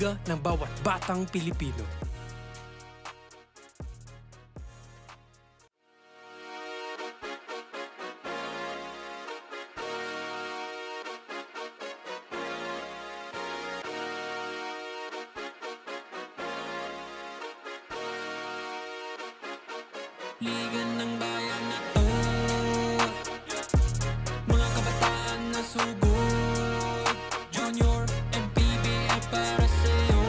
liga ng bawat batang Pilipino. Liga ng bayan na to, mga kabataan na sugod, Junior, MPBL para sa'yo.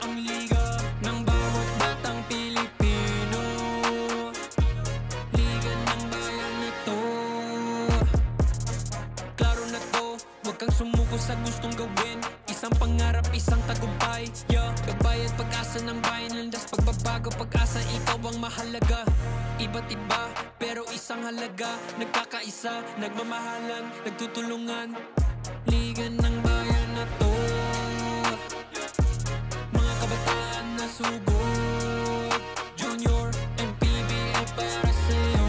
Ang liga ng bawat batang Pilipino. Liga ng bayan na to, klaro na to, huwag kang sumuko sa gustong gawin. Isang pangarap, isang tagumpay, yeah. Kabayad pag-asa ng bayan, landas pagbabago, pag-asa, ikaw ang mahalaga. Iba't iba, pero isang halaga. Nagkakaisa, nagmamahalan, nagtutulungan. Liga ng bayan na to, mga kabataan na sugod, Junior, MPBL para sa'yo.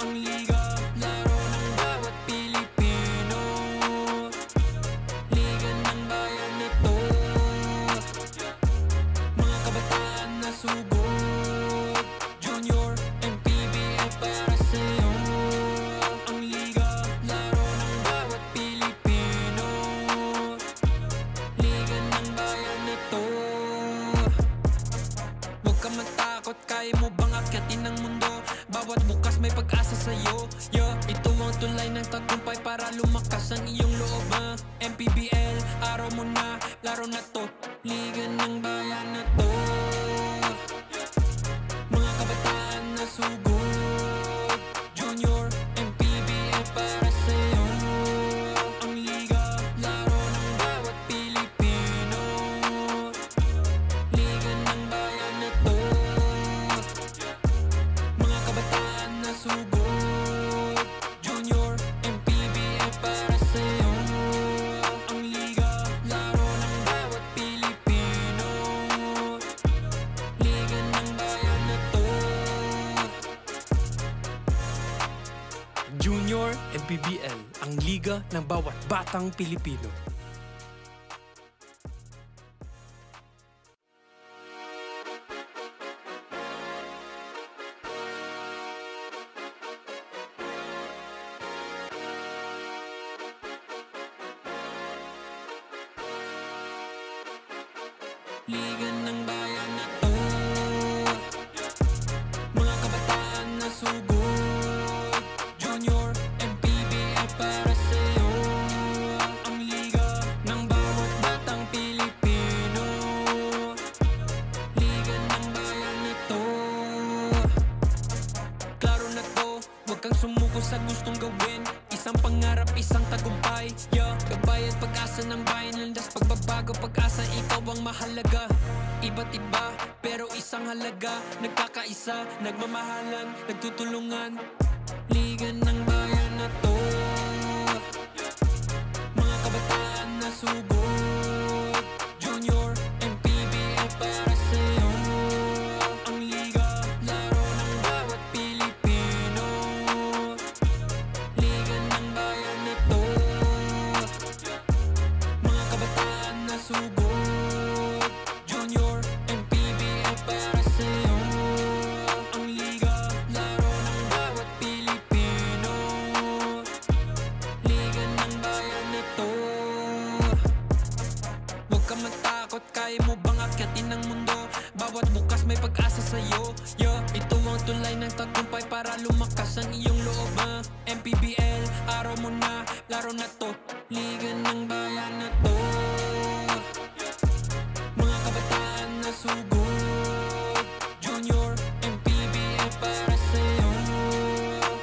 Ang liga, laro ng bawat Pilipino. Liga ng bayan na to, mga kabataan na sugod, Junior, MPBL para sa'yo. Ang liga, laro ng bawat Pilipino. Liga ng bayan na to, huwag ka matakot, kaya mo bang akyatin ang mundo? Bawat bukas may pag-asa sa'yo, yeah. Ito ang tulay ng tagumpay para lumakas ang iyong loob, MPBL, araw mo na, laro na to. Liga ng bayan na to, mga kabataan na sugod, Junior, MPBL para sa'yo. Ang liga, laro ng bawat Pilipino. Liga ng bayan na to, mga kabataan na sugod, Junior, MPBL para sa'yo. Ang liga, laro ng bawat Pilipino. Liga ng bayan na to, Junior, MPBL, ang liga ng bawat batang Pilipino. liga ng bayan na to, mga kabataan na sugod, Junior, MPBL para sa'yo. Ang liga ng bawat batang Pilipino. Liga ng bayan na to, klaro na to, huwag kang sumuko sa gustong gawin. Isang pangarap, isang tagumpay, yeah. Kabayad pag-asa ng bayan, landas pagbabago, pag-asa, ikaw ang mahalaga. Iba't iba, pero isang halaga. Nagkakaisa, nagmamahalan, nagtutulungan. Liga ng bayan na to, mga kabataan na sugod, Junior, MPBL para sa'yo. Ang liga, laro ng bawat Pilipino. Liga ng bayan na to, mga kabataan na sugod, Junior, MPBL para sa'yo. Ang liga, laro ng bawat Pilipino. Liga ng bayan na to, huwag ka matakot, kaya mo bang akyatin ang mundo? Bawat bukas may pag-asa sa'yo, yeah. Ito ang tulay ng tagumpay para lumakas ang iyong loob, MPBL, araw mo na, laro na to. Liga ng bayan na to, mga kabataan na sugod, Junior, MPBL para sa'yo.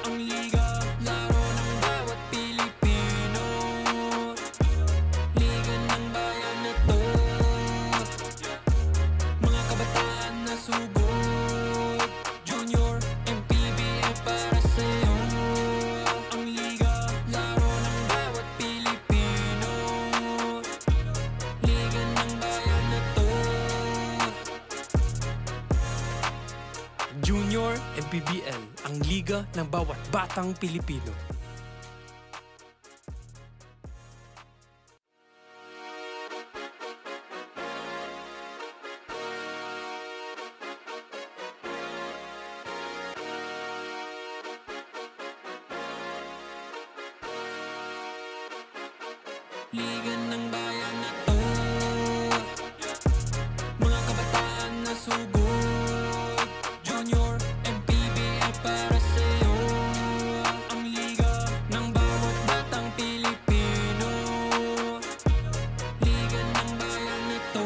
Ang liga, laro ng bawat Pilipino. Liga ng bayan na to, mga kabataan na sugod, Junior, MPBL para sa'yo. Ang liga, laro ng bawat Pilipino. Liga ng bayan na to, Junior, MPBL, ang liga ng bawat batang Pilipino. Liga ng bayan na to, mga kabataan na sugod, Junior MPBL para sa'yo. Ang liga ng bawat batang Pilipino, liga ng bayan na to.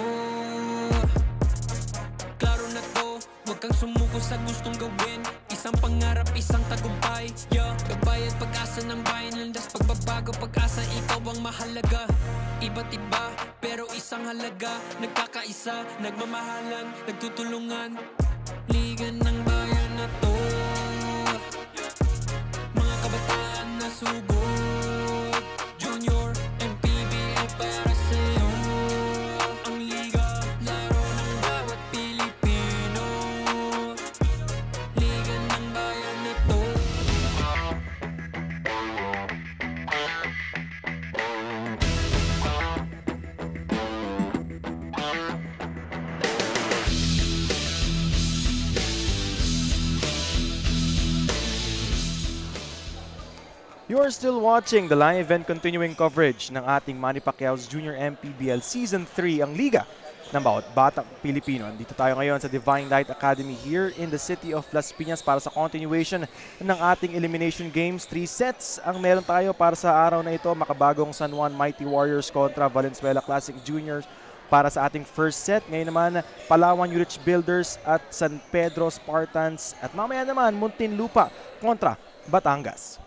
Klaro na to, huwag kang sumuko sa gustong gawin. Isang pangarap, isang tagumpay, yeah. Gabay at pag-asa ng bayan, landas pagbabago, pag-asa, ikaw ang mahalaga. Iba't iba, pero isang halaga. Nagkakaisa, nagmamahalan, nagtutulungan. Liga ng bayan na to, mga kabataan na sugod, Junior MPBL para sa'yo. Ang liga, laro ng bawat Pilipino, liga ng bayan na to. You are still watching the live and continuing coverage ng ating Manny Pacquiao's Junior MPBL Season 3, ang Liga ng bawat batang Pilipino. Dito tayo ngayon sa Divine Light Academy here in the city of Las Piñas para sa continuation ng ating elimination games. 3 sets ang meron tayo para sa araw na ito. Makabagong San Juan Mighty Warriors kontra Valenzuela Classic Juniors para sa ating first set. Ngayon naman, Palawan Urich Builders at San Pedro Spartans. At mamaya naman, Muntinlupa kontra Batangas.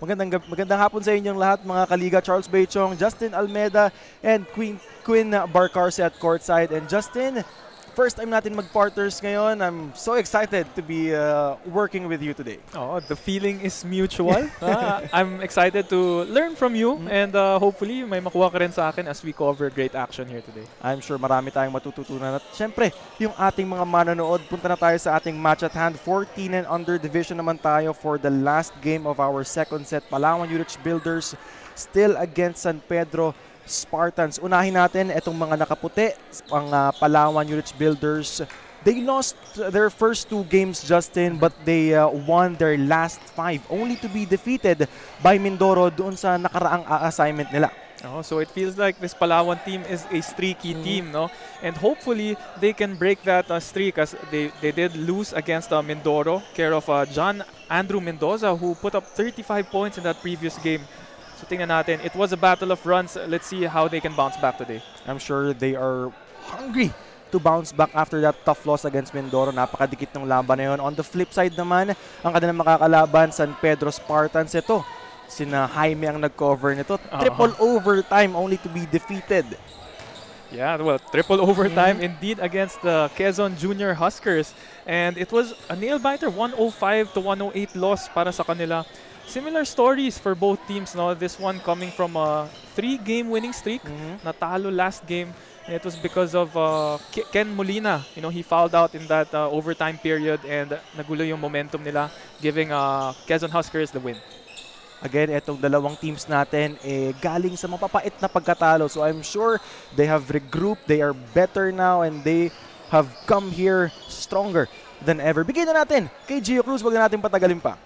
Magandang hapon sa inyong lahat mga kaliga. Charles Beichong, Justin Almeda, and Quinn Barcarce at courtside. And Justin, first time natin mag-partners ngayon. I'm so excited to be working with you today. Oh, the feeling is mutual. I'm excited to learn from you and hopefully may makuha ka rin sa akin as we cover great action here today. I'm sure marami tayong matututunan. At syempre, yung ating mga manonood, punta na tayo sa ating match at hand. 14 and under division naman tayo for the last game of our second set. Palawan Urich Builders still against San Pedro Spartans. Unahin natin itong mga nakaputi, ang Palawan Urich Builders. They lost their first 2 games, Justin, but they won their last 5, only to be defeated by Mindoro doon sa nakaraang assignment nila. Oh, so it feels like this Palawan team is a streaky team, no? And hopefully they can break that streak as they did lose against Mindoro, care of John Andrew Mendoza, who put up 35 points in that previous game. So tingnan natin, it was a battle of runs. Let's see how they can bounce back today. I'm sure they are hungry to bounce back after that tough loss against Mindoro. Napakadikit ng laban na yun. On the flip side naman, ang kanilang makakalaban, San Pedro Spartans. Ito, sina Jaime ang nag-cover nito. Triple overtime only to be defeated. Yeah, well, triple overtime indeed against the Quezon Junior Huskers. And it was a nail-biter, 105 to 108 loss para sa kanila. Similar stories for both teams, no? This one coming from a 3-game winning streak. Natalo last game. And it was because of Ken Molina. You know, he fouled out in that overtime period and nagulo yung momentum nila, giving Quezon Huskers the win. Again, itong dalawang teams natin galing sa mapapait na pagkatalo. So I'm sure they have regrouped, they are better now, and they have come here stronger than ever. Bigyan na natin kay Gio Cruz, wag na natin patagalin pa.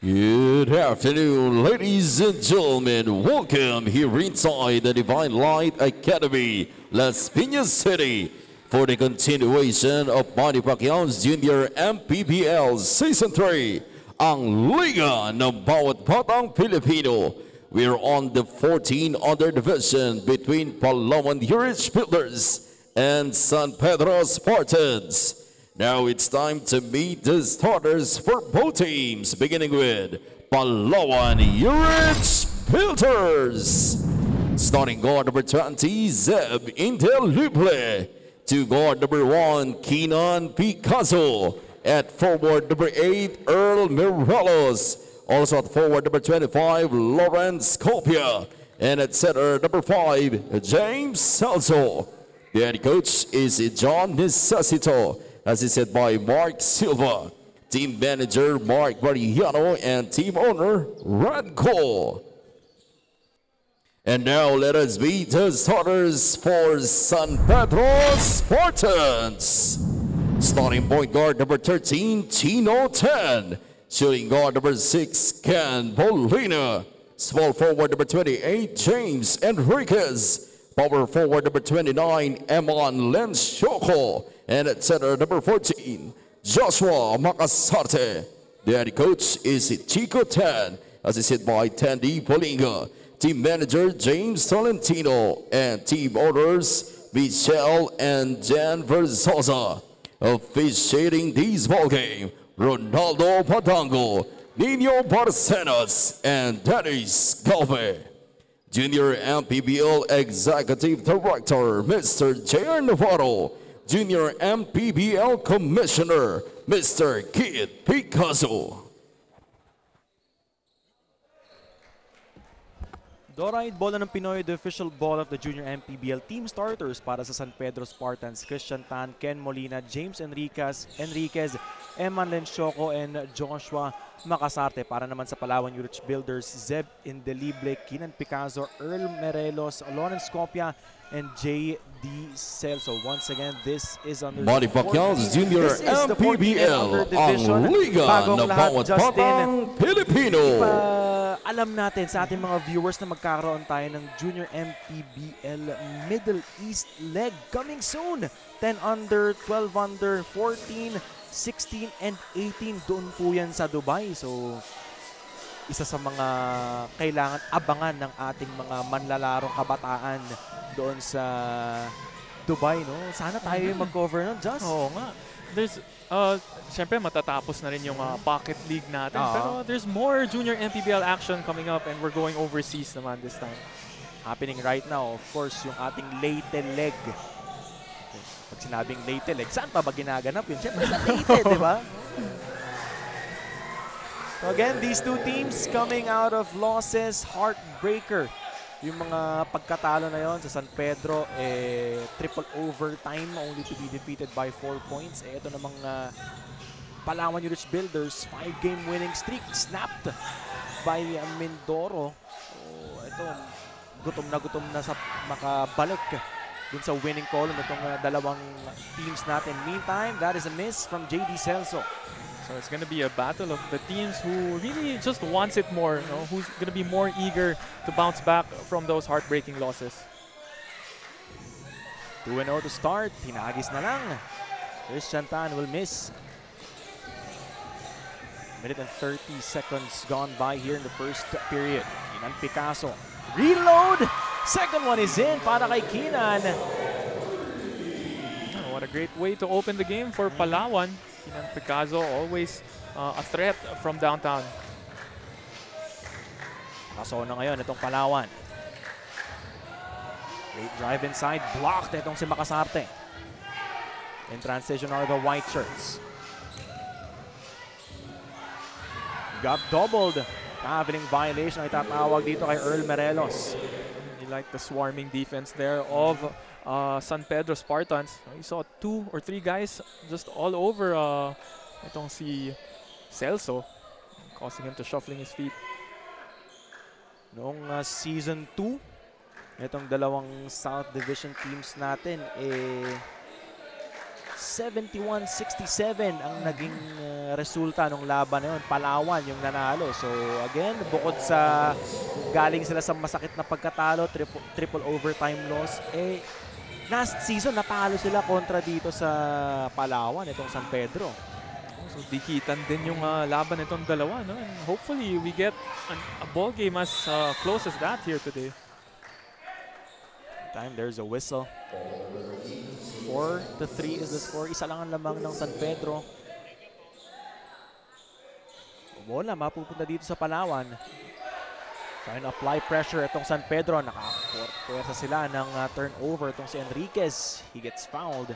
Good afternoon, ladies and gentlemen. Welcome here inside the Divine Light Academy, Las Piñas City, for the continuation of Manny Pacquiao's Junior MPBL Season 3, ang Liga ng bawat batang Pilipino. We're on the 14 under division between Palawan Urich Builders and San Pedro Spartans. Now it's time to meet the starters for both teams, beginning with Palawan Urich Builders. Starting guard number 20, Zeb Indelible. To guard number 1, Keenan Picasso. At forward number 8, Earl Mireles. Also at forward number 25, Lawrence Copia. And at center number 5, James Celso. The head coach is John Necessito, assisted by Mark Silva, team manager Mark Mariano, and team owner Radko. And now let us meet the starters for San Pedro Spartans. Starting point guard number 13, Tino Tan. Shooting guard number 6, Ken Bolina. Small forward number 28, James Enriquez. Power forward number 29, Eman Lenshoko. And at center number 14, Joshua Makasarte. The head coach is Chico Tan, assisted by Tandy Polinga. Team manager James Tolentino. And team owners Michelle and Jan Verzosa. Officiating this ball game, Ronaldo Padango, Nino Barcenas, and Dennis Galve. Junior MPBL Executive Director, Mr. J.R. Navarro. Junior MPBL Commissioner, Mr. Kid Picasso. Doride bola ng Pinoy, the official ball of the Junior MPBL team starters para sa San Pedro Spartans. Christian Tan, Ken Molina, James Enriquez, Eman Lenshoko, and Joshua Makasarte. Para naman sa Palawan Urich Builders, Zeb Indelible, Kinan Picazo, Earl Merelos, Lawrence Copia, and J.D. Celso. Once again, this is under Manny Pacquiao's Junior MPBL ang Liga ng Bawat Batang Pilipino. Alam natin sa ating mga viewers na magkakaroon tayo ng Junior MPBL Middle East leg coming soon. 10 under, 12 under, 14, 16, and 18. Doon po yan sa Dubai. So, isa sa mga kailangan abangan ng ating mga manlalarong kabataan doon sa Dubai, no? Sana tayo yung mag-cover nun, Just. Oo nga. There's, syempre matatapos na rin yung pocket league natin. Pero there's more Junior MPBL action coming up and we're going overseas naman this time. Happening right now, of course, yung ating Leyte leg. Okay. Pag sinabing Leyte leg, saan pa ba ginaganap yun? Siyempre sa Leyte, di ba? So again, these two teams coming out of losses, heartbreaker. Yung mga pagkatalo na yon sa San Pedro, triple overtime, only to be defeated by 4 points. Ito namang Palawan Urich Builders, 5-game winning streak, snapped by Mindoro. So ito, gutom na sa makabalik dun sa winning column itong dalawang teams natin. Meantime, that is a miss from J.D. Celso. So it's going to be a battle of the teams who really just wants it more, you know, who's going to be more eager to bounce back from those heartbreaking losses. 2-0 to start. Tinagis na lang. Christian Tan will miss. Minute and 30 seconds gone by here in the first period. Kinan Picasso. Reload! Second one is in para kay Kinan. Oh, what a great way to open the game for Palawan. Kinan Picasso, always a threat from downtown. Kaso na ngayon itong Palawan. Great drive inside, blocked itong si Makasarte. In transition are the white shirts. Got doubled. Traveling violation ay tatawag dito kay Earl Merelos. You like the swarming defense there of San Pedro Spartans. You saw 2 or 3 guys just all over itong si Celso, causing him to shuffling his feet. Noong Season 2, itong dalawang South Division teams natin, 71-67 ang naging resulta ng laban na yun. Palawan yung nanalo. So again, bukod sa galing sila sa masakit na pagkatalo, triple overtime loss, last season natalo sila kontra dito sa Palawan, itong San Pedro. So dikitan din yung laban itong dalawa, no? And hopefully we get a ball game as close as that here today. There's a whistle. 4-3 is the score. Isa lang ang lamang ng San Pedro. Bola mapupunta dito sa Palawan. Trying to apply pressure itong San Pedro. Nakapuwersa sila ng turnover itong si Enriquez. He gets fouled.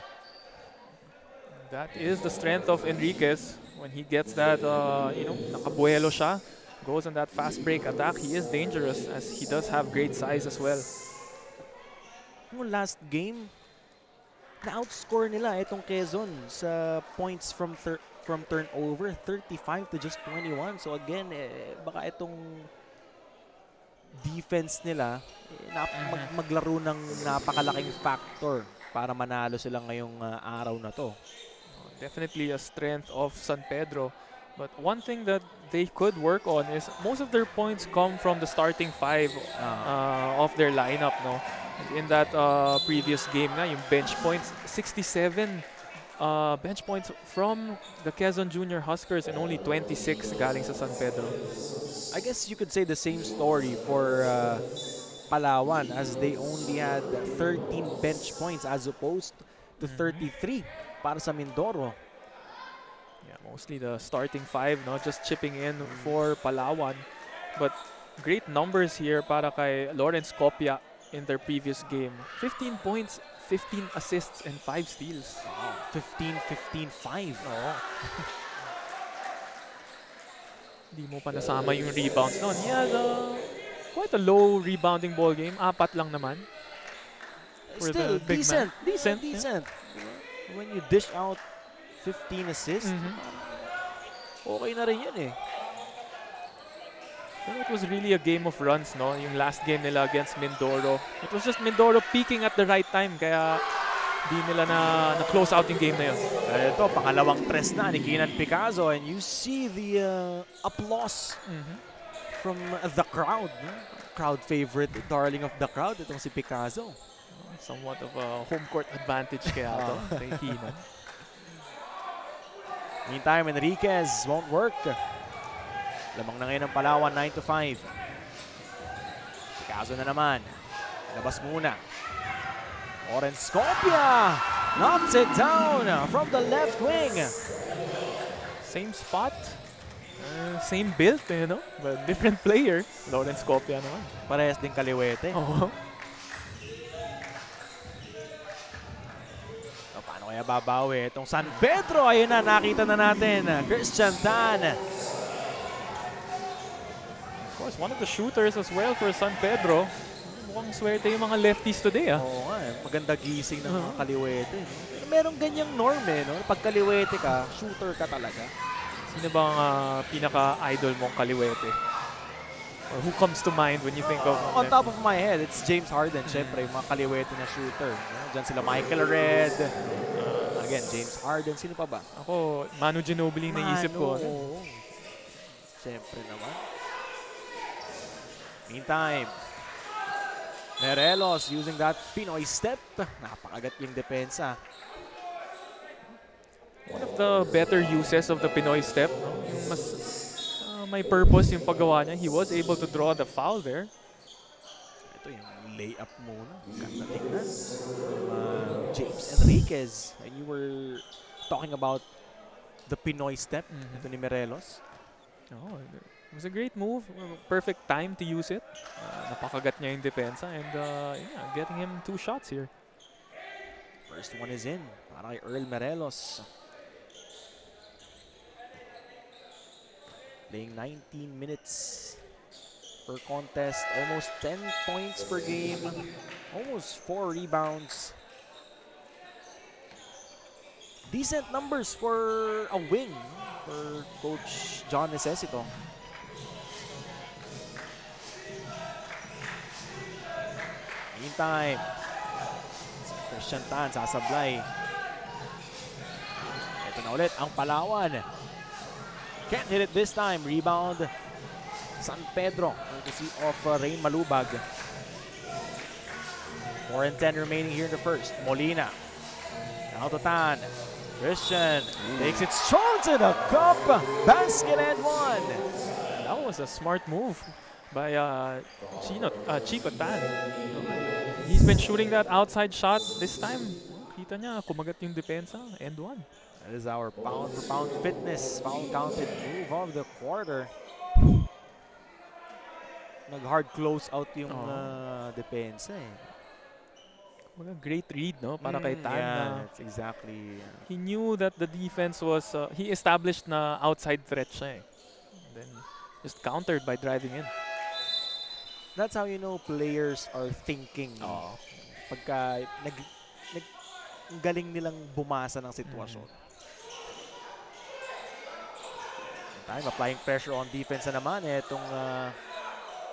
That is the strength of Enriquez. When he gets that, nakabuelo siya, goes on that fast break attack, he is dangerous as he does have great size as well. Yung last game, na-outscore nila itong Quezon sa points from turnover, 35 to just 21. So again, baka itong defense nila maglaro ng napakalaking factor para manalo sila ngayong araw na to. definitely a strength of San Pedro. But one thing that they could work on is most of their points come from the starting five of their lineup. No, in that previous game, na yung bench points, 67 bench points from the Quezon Junior Huskers and only 26 galing sa San Pedro. I guess you could say the same story for Palawan, as they only had 13 bench points as opposed to 33 para sa Mindoro. Yeah, mostly the starting five, no, just chipping in for Palawan. But great numbers here para kay Lawrence Copia in their previous game. 15 points, 15 assists, and 5 steals. Wow. 15-15-5. Oo. Di mo pa nasama yung rebounds noon. He has quite a low rebounding ball game. 4 lang naman. For Still, the big decent. man. Decent. Yeah. Decent. When you dish out 15 assists, okay na rin yun eh. Pero it was really a game of runs, no? Yung last game nila against Mindoro. It was just Mindoro peaking at the right time, kaya di nila na-close out yung game na yun. Ito, pangalawang tres na ni Keenan Picazo, and you see the applause from the crowd. No? Crowd favorite, darling of the crowd, itong si Picazo. Somewhat of a home court advantage kaya ito kay Keenan. Meantime, Enriquez won't work. Lamang na ngayon ng Palawan, 9-5. Picazo na naman. Labas muna. Lawrence Copia knocks it down from the left wing. Same spot, same build, you know, but different player. Lawrence Copia naman. Parehas din kaliwete. Oo. Paano kaya babawi itong San Pedro? Ayun na, nakita na natin. Christian Tan. Of course, one of the shooters as well for San Pedro. Mukhang swerte yung mga lefties today, ah. Oo nga, maganda gising ng mga kaliwete. No? Pero merong ganyang norm eh, no? Pag kaliwete ka, shooter ka talaga. Sino bang pinaka-idol mong kaliwete? Or who comes to mind when you think of On top of my head, it's James Harden. Siyempre, yung mga kaliwete na shooter. No? Diyan sila Michael Red. Again, James Harden. Sino pa ba? Ako, Manu Ginobili naisip ko. Oo. Siyempre naman. Meantime, Merelos using that Pinoy step. Napakagat yung depensa. One of the better uses of the Pinoy step. No? Yung mas may purpose yung paggawa niya. He was able to draw the foul there. Ito yung layup muna. Ganda tingnan. James Enriquez. And you were talking about the Pinoy step. Ito ni Merelos. Oh, it was a great move. Perfect time to use it. Napakagat niya yung depensa and yeah, getting him 2 shots here. First one is in para kay Earl Merelos. Playing 19 minutes per contest. Almost 10 points per game. Almost 4 rebounds. Decent numbers for a wing for Coach John Necesito. Meantime, Christian Tan sasablay. Ito na ulit ang Palawan. Can't hit it this time. Rebound San Pedro courtesy of Rain Malubag. 4 and 10 remaining here in the first. Molina. Now to Tan. Christian takes it strong to the cup. Basket and one. That was a smart move by Chico Tan. He's been shooting that outside shot this time. Kita niya, kumagat yung depensa, and one. That is our pound-for-pound fitness. Foul-counted move of the quarter. Nag-hard close out yung depensa eh. Great read, no? Para kay Tan. Yeah, that's exactly. He knew that the defense was, he established na outside threat siya eh. And then just countered by driving in. That's how you know players are thinking. Pagka galing nilang bumasa ng sitwasyon. Time applying pressure on defense na naman itong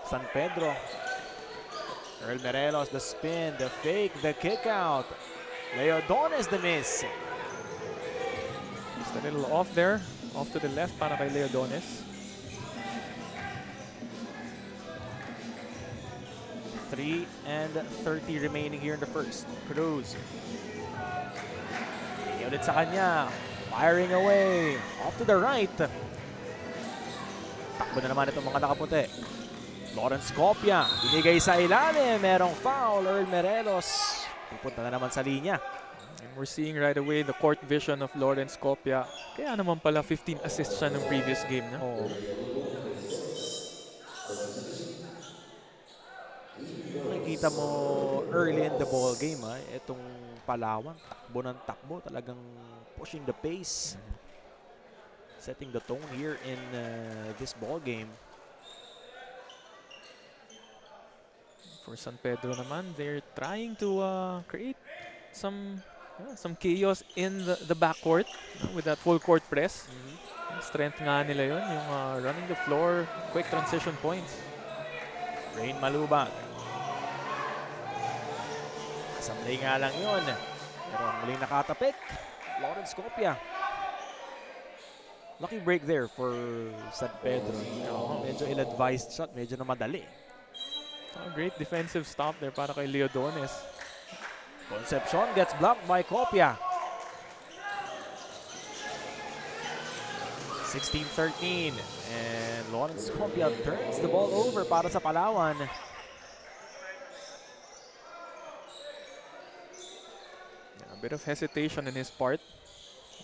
San Pedro. Earl Merelos, the spin, the fake, the kick out. Leo Dones the miss. A little off there. Off to the left para kay Leodones. .30 remaining here in the first. Cruz. Hindi ulit sa kanya. Firing away. Off to the right. Takbo na naman itong mga nakaputi. Lawrence Copia. Binigay sa ilalim. Merong foul. Earl Merelos. Pupunta na naman sa linya. And we're seeing right away the court vision of Lawrence Copia. Kaya naman pala 15 assists siya ng previous game na. Oh. Nakikita mo early in the ball game, itong Palawan, takbo ng takbo, talagang pushing the pace, setting the tone here in this ball game. For San Pedro naman, they're trying to create some chaos in the backcourt with that full court press. Strength nga nila yun, yung running the floor, quick transition points. Rain Malubag. Samlay nga lang yun. Pero ang muling nakatapik, Lawrence Copia. Lucky break there for San Pedro. Medyo ill-advised shot, medyo na madali. Great defensive stop there para kay Leodones. Concepcion gets blocked by Copia. 16-13. And Lawrence Copia turns the ball over para sa Palawan. A bit of hesitation in his part.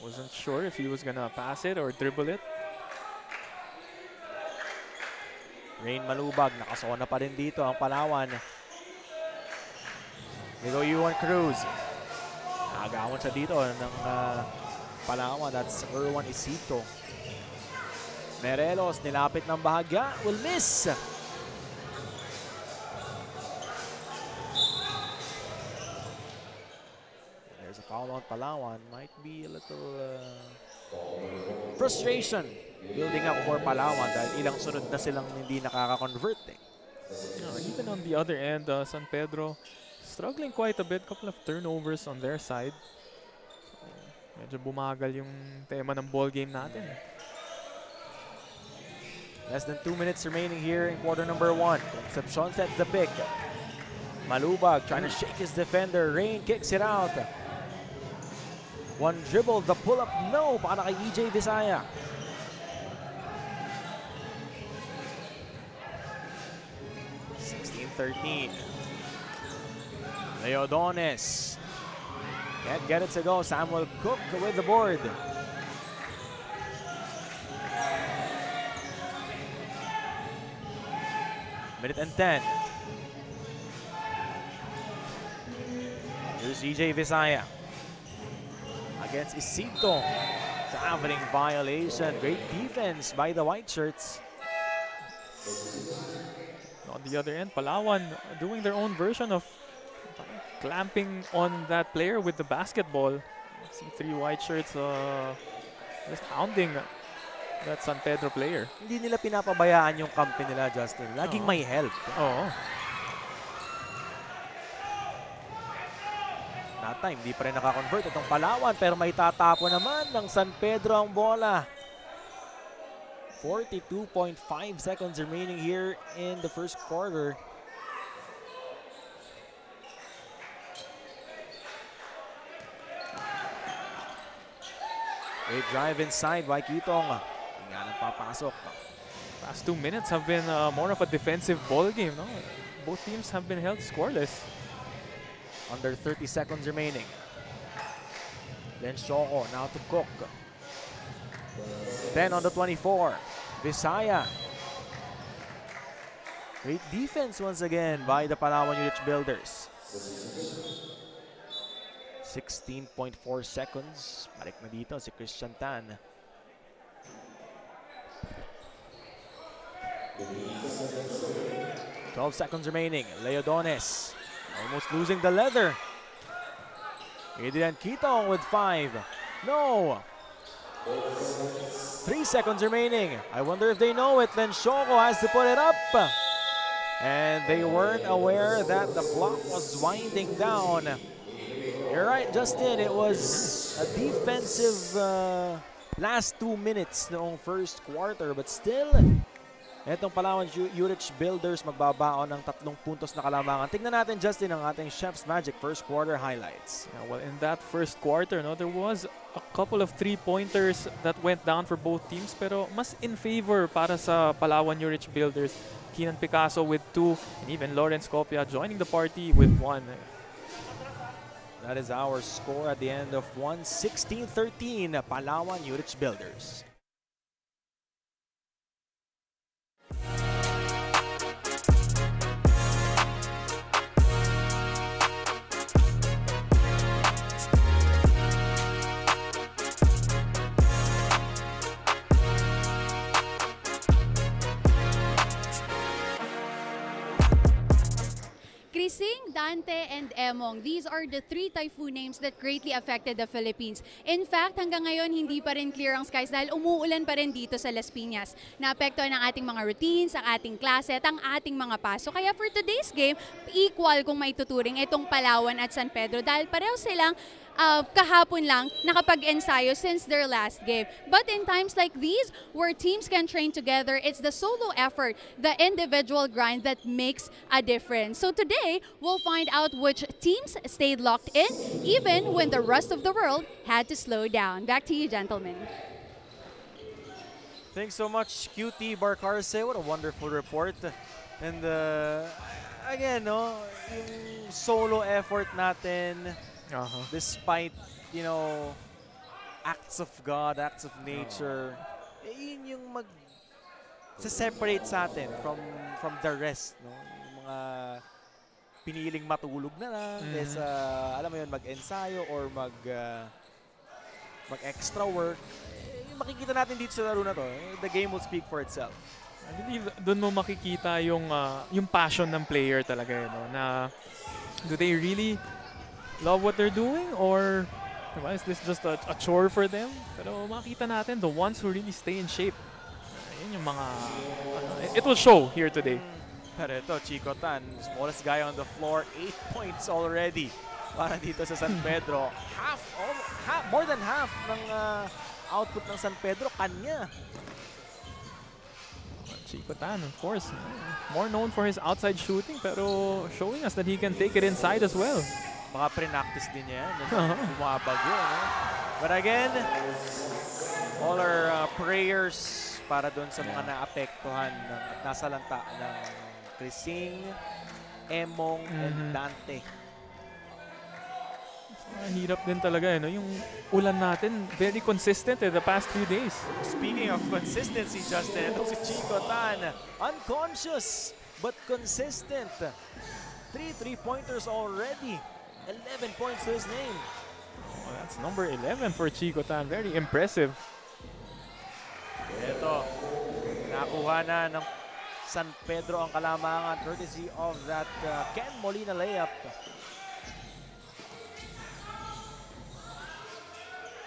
Wasn't sure if he was gonna pass it or dribble it. Rain Malubag, nakasona pa rin dito ang Palawan. Nigo Yuan Cruz. Nakagawan siya dito ng Palawan. That's Erwan Isito. Merelos, nilapit ng bahagya. Will miss. There's a foul on Palawan. Might be a little frustration building up for Palawan dahil ilang sunod na silang hindi nakaka-convert. Even on the other end, San Pedro struggling quite a bit. Couple of turnovers on their side. Medyo bumagal yung tema ng ball game natin. Less than 2 minutes remaining here in quarter number 1. Concepcion sets the pick. Malubag trying to shake his defender. Rain kicks it out. One dribble, the pull-up, no, para kay EJ Visaya. .13. Leodones. Can't get it to go. Samuel Cook with the board. Minute and 10. Here's EJ Visaya against Isito. Traveling violation. Great defense by the white shirts. On the other end, Palawan doing their own version of clamping on that player with the basketball. See 3 white shirts just hounding that San Pedro player. Hindi nila pinapabayaan yung kampi nila, Justin. Laging may help. Oo. That time, hindi pa rin nakakonvert itong Palawan, pero may tatapo naman ng San Pedro ang bola. 42.5 seconds remaining here in the first quarter. Great drive inside by Kitong. Hindi nga nagpapasok. Past 2 minutes have been more of a defensive ball game. No? Both teams have been held scoreless. Under 30 seconds remaining. Then Shoko now to Cook. 10 on the 24. Visaya. Great defense once again by the Palawan Unich Builders. 16.4 seconds. Balik na dito si Christian Tan. .12 seconds remaining. Leodones almost losing the leather. Adrian Kitong with 5. No! 3 seconds remaining. I wonder if they know it. Then Shoko has to put it up. And they weren't aware that the clock was winding down. You're right, Justin. It was a defensive last 2 minutes noong first quarter. But still, etong Palawan Urich Builders magbabaon ng 3 puntos na kalamangan. Tingnan natin, Justin, ang ating Chef's Magic first quarter highlights. Yeah, well, in that first quarter, no, there was a couple of 3-pointers that went down for both teams, pero mas in favor para sa Palawan Urich Builders. Keenan Picasso with 2, and even Lawrence Copia joining the party with 1. That is our score at the end of 16-13, Palawan Urich Builders. Crising, Dante, and Emong, these are the 3 typhoon names that greatly affected the Philippines. In fact, hanggang ngayon, hindi pa rin clear ang skies dahil umuulan pa rin dito sa Las Piñas. Naapektuhan ang ating mga routines, ang ating klase, at ang ating mga paso. Kaya for today's game, equal kung maituturing itong Palawan at San Pedro dahil pareho silang kahapon lang nakapag-ensayo since their last game. But in times like these, where teams can train together, it's the solo effort, the individual grind that makes a difference. So today, we'll find out which teams stayed locked in, even when the rest of the world had to slow down. Back to you, gentlemen. Thanks so much, QT Barcarse. What a wonderful report. And again, no, yung solo effort natin, despite, you know, acts of God, acts of nature, yun yung separate sa atin from the rest, no? Yung mga piniling matulog na lang, kesa, alam mo yun, mag-ensayo or mag-extra work. Yung makikita natin dito sa laro na to, the game will speak for itself. I believe doon mo makikita yung passion ng player talaga, no? Na do they really love what they're doing, or is this just a chore for them? Pero makita natin, the ones who really stay in shape, yun yung mga, it will show here today. Pero ito, Chico Tan, smallest guy on the floor, 8 points already para dito sa San Pedro. More than half ng output ng San Pedro, kanya. Chico Tan, of course, more known for his outside shooting, pero showing us that he can take it inside as well. Mga pre-practice din niya yan. Bumabagyo, no? But again, all our prayers para doon sa mga naapektuhan at nasa lanta ng Crising, Emong, and Dante. Hirap din talaga, no? Yung ulan natin, very consistent the past few days. Speaking of consistency, Justin, ito si Chico Tan. Unconscious, but consistent. 3 3-pointers already. 11 points to his name. Oh, that's number 11 for Chico Tan. Very impressive. Ito, nakuha na ng San Pedro ang kalamangan courtesy of that Ken Molina layup.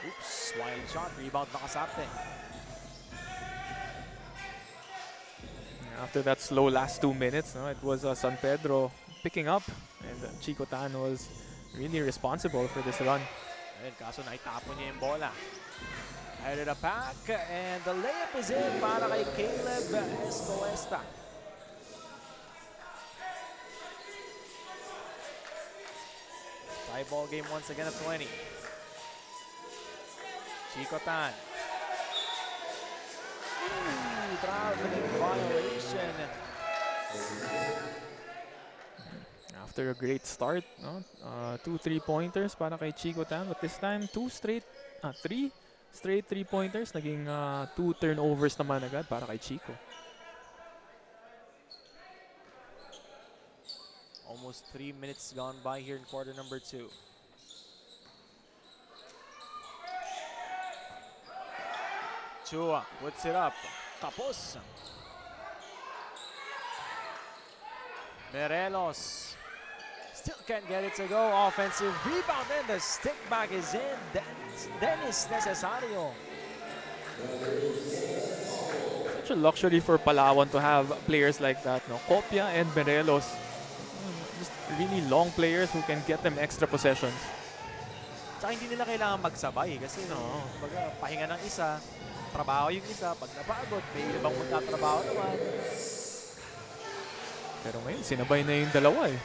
Oops, wild shot. Rebound Makasarte. After that slow last 2 minutes, no, it was San Pedro picking up, and Chico Tan was really responsible for this run. Ayun, kaso naitapon niya yung bola. Headed a pack, and the layup is in para kay Caleb Escoesta. Tie ball game once again at 20. Chico Tan. Ooh, traveling violation. After a great start, no? 2 3-pointers para kay Chico Tan, but this time 3 straight 3-pointers, naging 2 turnovers naman agad para kay Chico. Almost 3 minutes gone by here in quarter number 2. Chua puts it up. Tapos. Morelos still can't get it to go. Offensive rebound, and the stick back is in. Dennis Necesario. Such a luxury for Palawan to have players like that, no? Copia and Morelos, just really long players who can get them extra possessions. Tsaka hindi nila kailangan magsabay kasi kumbaga, pahinga ng isa, trabaho yung isa, pag napagod, may ibang magtatrabaho naman. Pero ngayon, sinabay na yung dalawa eh.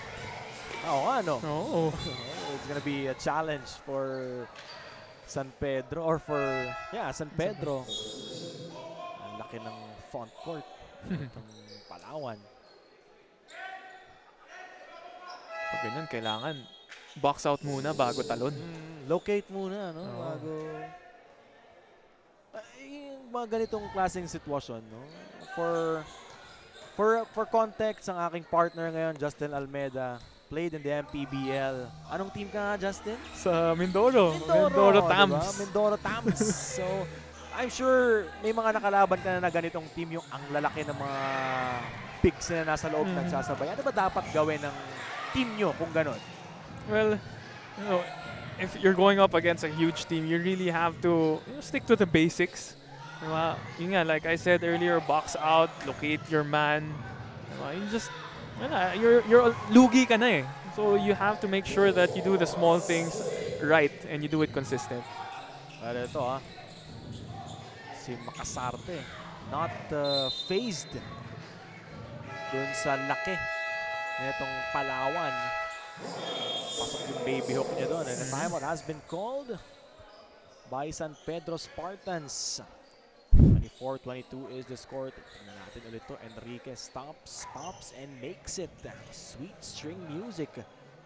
Oo nga, no? Oo. It's gonna be a challenge for San Pedro or for, San Pedro. Ang laki ng front court. Itong Palawan. Pag ganyan, kailangan box out muna bago talon. Locate muna, no? Oo. Bago... yung mga ganitong klaseng sitwasyon, no? For context, ang aking partner ngayon, Justin Almeida, played in the MPBL. Anong team ka nga, Justin? Sa Mindoro. Mindoro Tams. Diba? Mindoro Tams. So, I'm sure may mga nakalaban ka na ganitong team yung ang lalaki ng mga picks na nasa loob nagsasabay. Ano ba dapat gawin ng team nyo kung ganon? Well, if you're going up against a huge team, you really have to stick to the basics. Diba? Yun nga, like I said earlier, box out, locate your man. Diba? You just, you're lugi ka na eh. So you have to make sure that you do the small things right and you do it consistent. Pero ito si Makasarte, not phased dun sa laki nitong Palawan. Pasok yung baby hook niya doon. And the timeout has been called by San Pedro Spartans. 24-22 is the score. Tignan natin ulit to. Enrique stops, pops, and makes it. Sweet string music.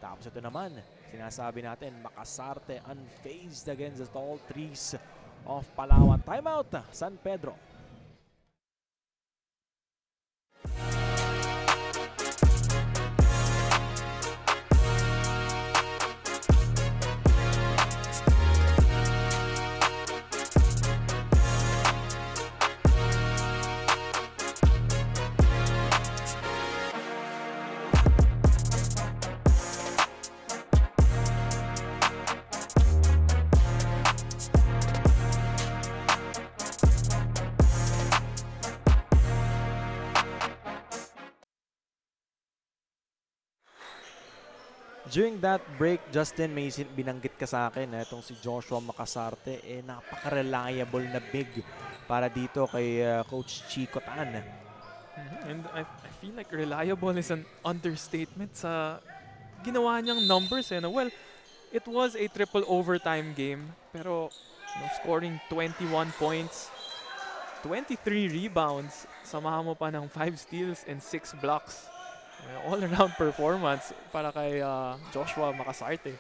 Tapos ito naman, sinasabi natin, Makasarte unfazed against the tall trees of Palawan. Timeout, San Pedro. During that break, Justin, may binanggit ka sa akin na itong si Joshua Makasarte, napaka-reliable na big para dito kay Coach Chico Tan. And I feel like reliable is an understatement sa ginawa niyang numbers. Well, it was a triple overtime game, pero scoring 21 points, 23 rebounds, samahan mo pa ng 5 steals and 6 blocks. All-around performance para kay Joshua Makasarte.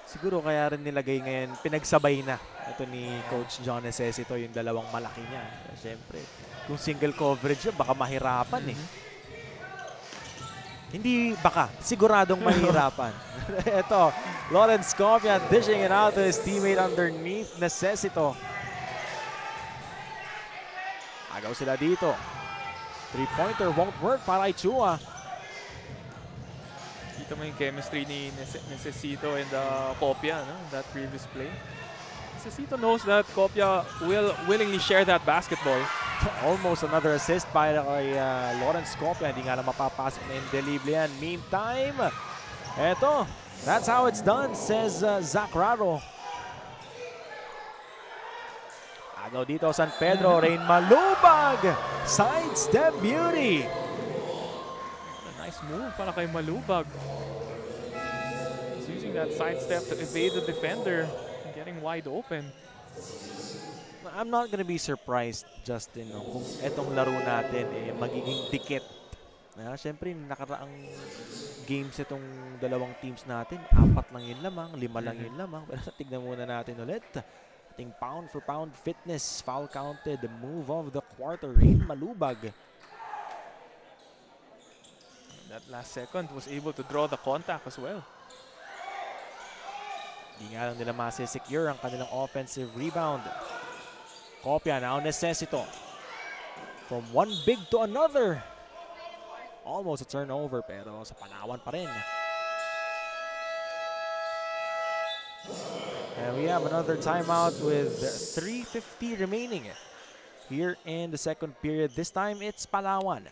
Siguro kaya rin nilagay ngayon, pinagsabay na ito ni Coach John Necesito yung dalawang malaki niya. Siyempre, kung single coverage baka mahirapan eh. Hindi baka, siguradong mahirapan. Ito, Lawrence Copia dishing it out to his teammate underneath Necesito. Agaw sila dito. Three-pointer won't work para kay Chua. Kita mo yung chemistry ni Necesito and Copia, in that previous play. Necesito knows that Copia will willingly share that basketball. Almost another assist para kay Lawrence Copia. Hindi nga lang mapapasok na indelible yan. Meantime, eto, that's how it's done, says Zach Raro. Agaw dito San Pedro, Rain Malubag, sidestep beauty. A nice move para kay Malubag. He's using that sidestep to evade the defender and getting wide open. I'm not gonna be surprised, Justin, kung etong laro natin magiging dikit. Siyempre, nakaraang games itong dalawang teams natin, 4 lang yun lamang, 5 lang yun lamang. Pero tignan muna natin ulit. Pound for pound fitness, foul counted, the move of the quarter, Rain Malubag. That last second was able to draw the contact as well. Di nga lang nila masisecure ang kanilang offensive rebound. Copia now Necesito. From one big to another. Almost a turnover pero sa Palawan pa rin. And we have another timeout with 3:50 remaining here in the second period. This time it's Palawan.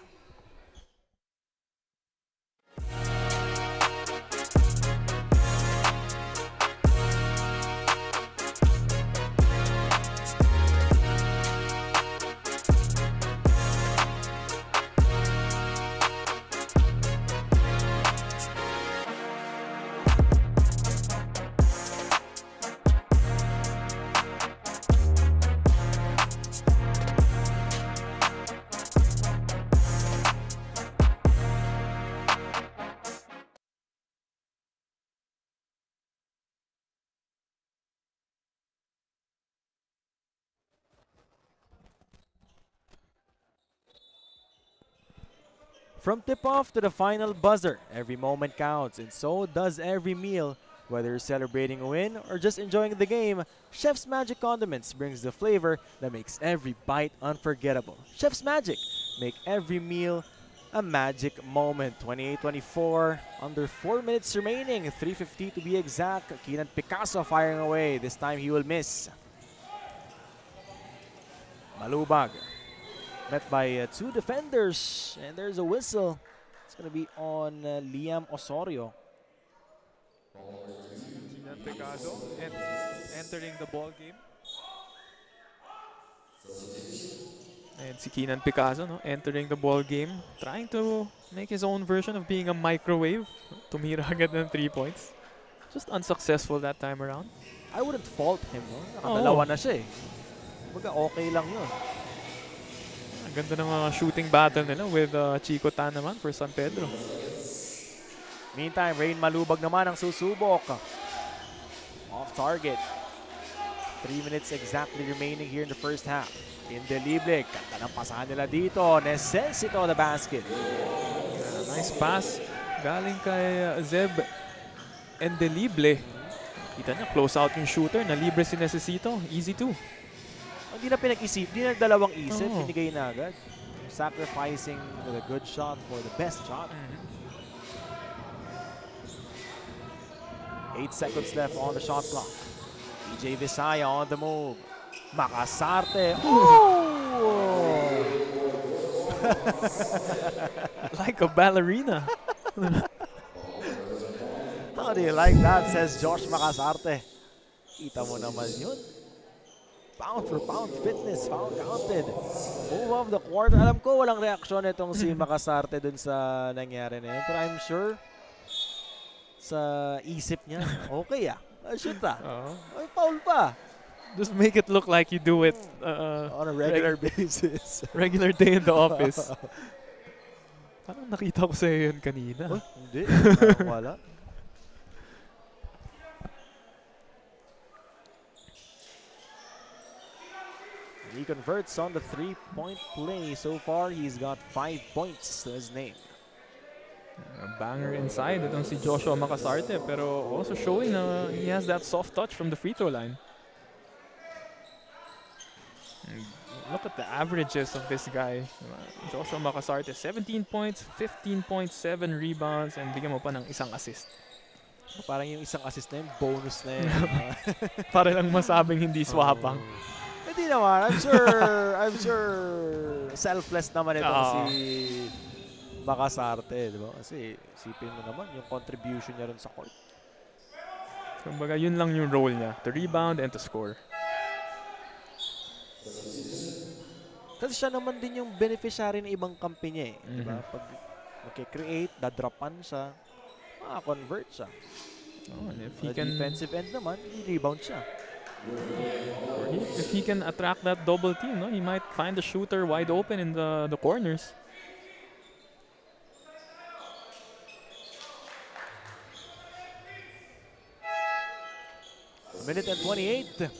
From tip-off to the final buzzer, every moment counts, and so does every meal. Whether you're celebrating a win or just enjoying the game, Chef's Magic Condiments brings the flavor that makes every bite unforgettable. Chef's Magic, make every meal a magic moment. 28-24, under 4 minutes remaining, 3:50 to be exact. Keenan Picasso firing away. This time he will miss. Malubag, met by two defenders, and there's a whistle. It's going to be on Liam Osorio. Keenan Picasso entering the ball game. And si Keenan Picasso, no, entering the ball game, trying to make his own version of being a microwave. Tumira agad ng 3 points. Just unsuccessful that time around. I wouldn't fault him. No? Nakadalawa na siya eh. Kumbaga okay lang yun. Ang ganda ng shooting battle nila with Chico Tan naman for San Pedro. Meantime, Rain Malubag naman ang susubok. Off target. 3 minutes exactly remaining here in the first half. Indelible. Kanta ng pasahan nila dito. Necesito the basket. Nice pass. Galing kay Zeb Indelible. Kita niya, close out yung shooter. Nalibre si Necesito. Easy two. Hindi na pinag-isip. Hindi na dalawang isip. Binigay na agad. Sacrificing with a good shot for the best shot. 8 seconds left on the shot clock. EJ Visaya on the move. Makasarte. Oh! Like a ballerina. How do you like that, says Josh Makasarte. Kita mo naman yun. Pound for pound fitness, foul counted. Move of the quarter. Alam ko walang reaksyon itong si Makasarte dun sa nangyari na yun. Pero I'm sure sa isip niya, okay shoot ay foul pa. Just make it look like you do it on a regular basis. Regular day in the office. Parang nakita ko sa yun kanina. Hindi. Wala. He converts on the 3-point play. So far, he's got 5 points to his name. A banger inside itong si Joshua Makasarte, pero also showing na he has that soft touch from the free throw line. And look at the averages of this guy. Joshua Makasarte, 17 points, 15.7 rebounds, and bigyan mo pa ng isang assist. Parang yung isang assist na yun, bonus na yun. Para lang masabing hindi swapang. Hindi naman. I'm sure selfless naman ito si Makasarte, di ba? Kasi isipin mo naman yung contribution niya rin sa court. Kumbaga, yun lang yung role niya. To rebound and to score. Kasi siya naman din yung beneficiary ng ibang kampi niya eh. Di ba? Pag create, dadrapan siya, convert siya. Oh, and if he can, defensive end naman, i-rebound siya. If he can attract that double team, no, he might find the shooter wide open in the corners. Minute and 28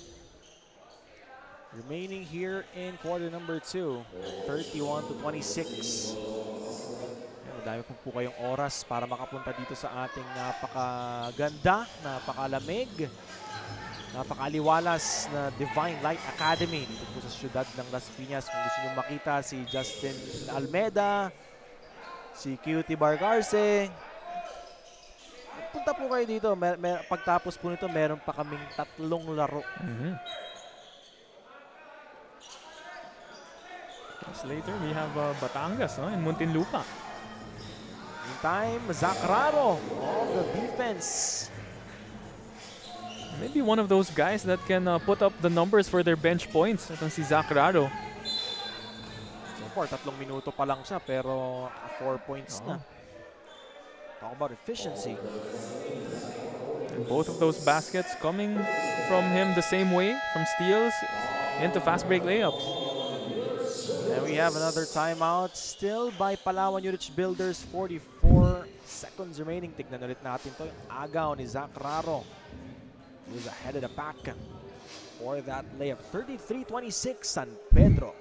remaining here in quarter number 2. 31-26. Madami po kayong oras para makapunta dito sa ating napakaganda, napakalamig, napakaliwalas na Divine Light Academy dito po sa siyudad ng Las Piñas. Kung gusto nyo makita si Justin Almeda, si Cutie Bargarce, punta po kayo dito. Pagtapos po nito, meron pa kaming 3 laro. Later, we have Batangas in Muntinlupa. Meantime, Zach Raro on the defense. Maybe one of those guys that can put up the numbers for their bench points. Itong si Zach Raro. So far, 3 minuto pa lang siya, pero 4 points na. Talk about efficiency. And both of those baskets coming from him the same way, from steals into fast break layups. And we have another timeout still by Palawan Unich Builders. 44 seconds remaining. Tignan ulit natin to. Yung agaw ni Zach Raro. He was ahead of the pack for that layup. 33-26 San Pedro.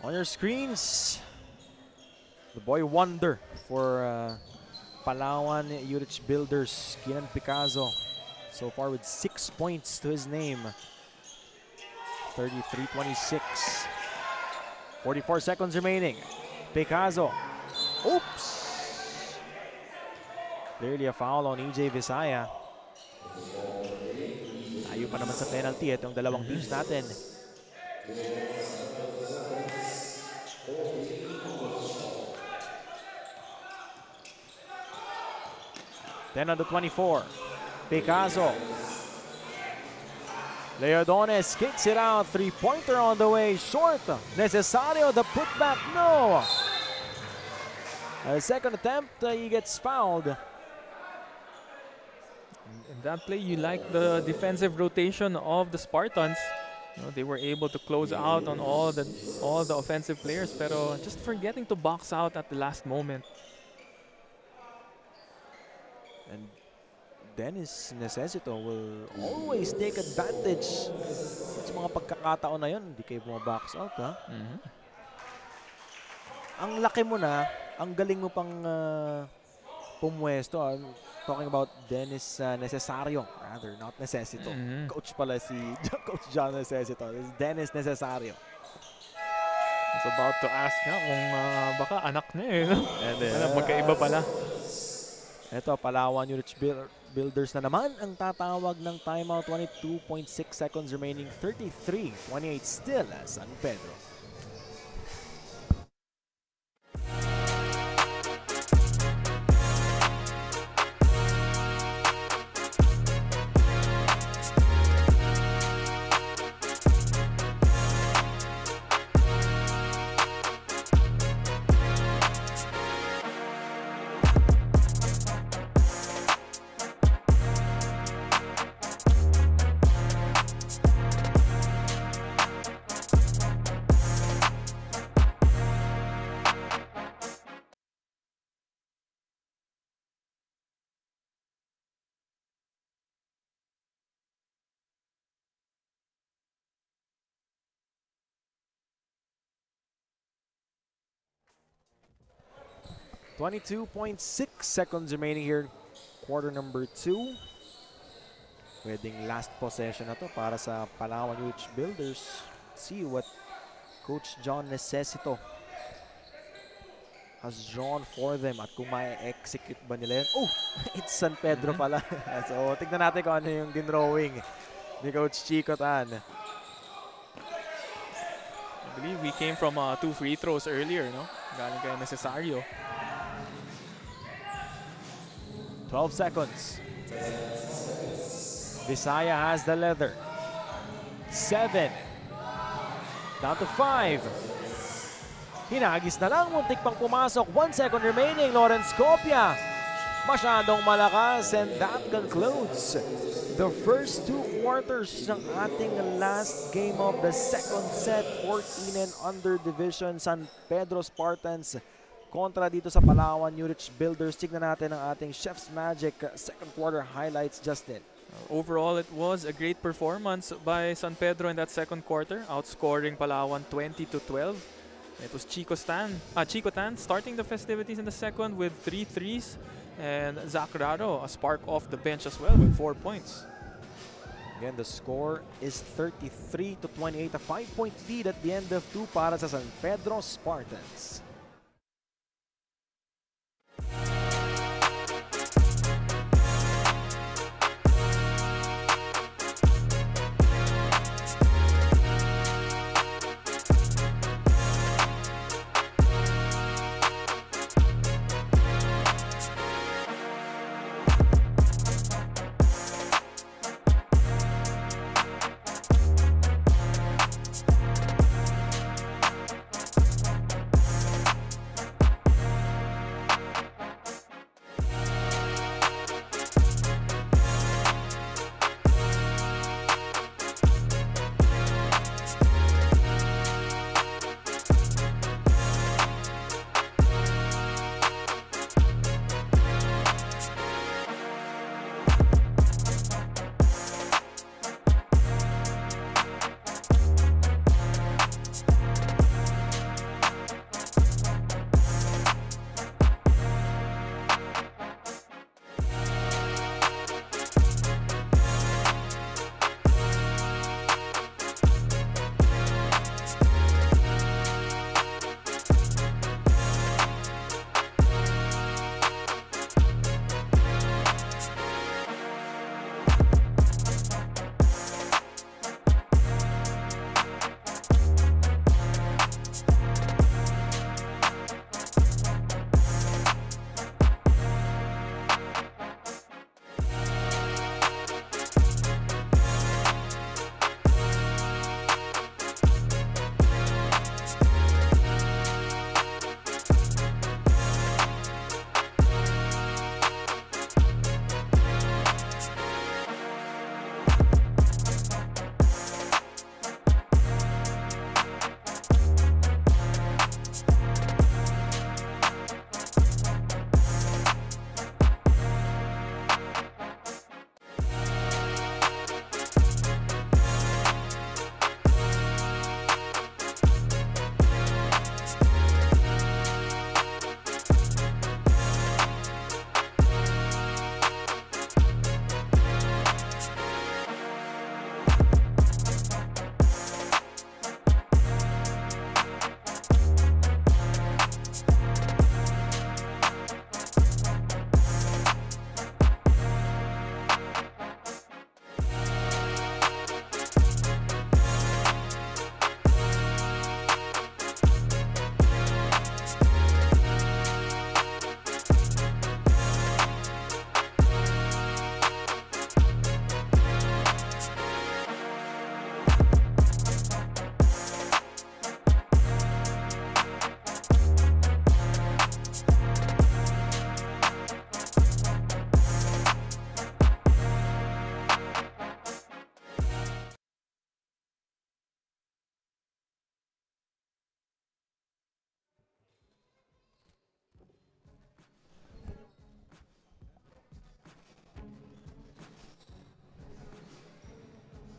On your screens, the boy wonder for Palawan Urich Builders, Keenan Picazo. So far with 6 points to his name. 33-26. 44 seconds remaining. Picazo. Oops! Clearly a foul on EJ Visaya. Tayo pa naman sa penalty itong dalawang teams natin. Then on the 24, Picazo. Leodones kicks it out. Three-pointer on the way. Short. Necesario the putback. No. Second attempt, he gets fouled. In that play, you like the defensive rotation of the Spartans. You know, they were able to close out on all the offensive players, pero just forgetting to box out at the last moment. And Dennis Necesito will always take advantage sa mga pagkakataon na yun. Hindi kayo bumabox out, ha? Ang laki mo na, ang galing mo pang pumwesto. I'm talking about Dennis Necesario, rather, not Necesito. Coach pala si Coach John Necesito. This is Dennis Necesario. I was about to ask nga kung baka anak niya eh. And then, magkaiba pala. Ito, Palawan Urich Builders na naman ang tatawag ng timeout. 22.6 seconds remaining. 33-28 still San Pedro. .6 seconds remaining here, quarter number 2. Pwedeng last possession na to para sa Palawan Urich Builders. Let's see what Coach John Necesito has drawn for them at kung ma-execute ba nila yun. Oh, it's San Pedro pala. So, tignan natin kung ano yung dinrawing ni Coach Chico Tan. I believe we came from 2 free throws earlier, no? Galing kay Necesario. 12 seconds. Visaya has the leather. 7. Down to 5. Hinagis na lang. Muntik pang pumasok. 1 second remaining. Lawrence Copia. Masyadong malakas. And that concludes the first 2 quarters ng ating last game of the second set. 14 and under division. San Pedro Spartans kontra dito sa Palawan Urich Builders. Tignan natin ang ating Chef's Magic second quarter highlights, Justin. Overall, it was a great performance by San Pedro in that second quarter, outscoring Palawan 20-12. It was Chico Tan starting the festivities in the second with 3 threes, and Zach Raro, a spark off the bench as well with 4 points. Again, the score is 33-28, a 5-point lead at the end of 2 para sa San Pedro Spartans.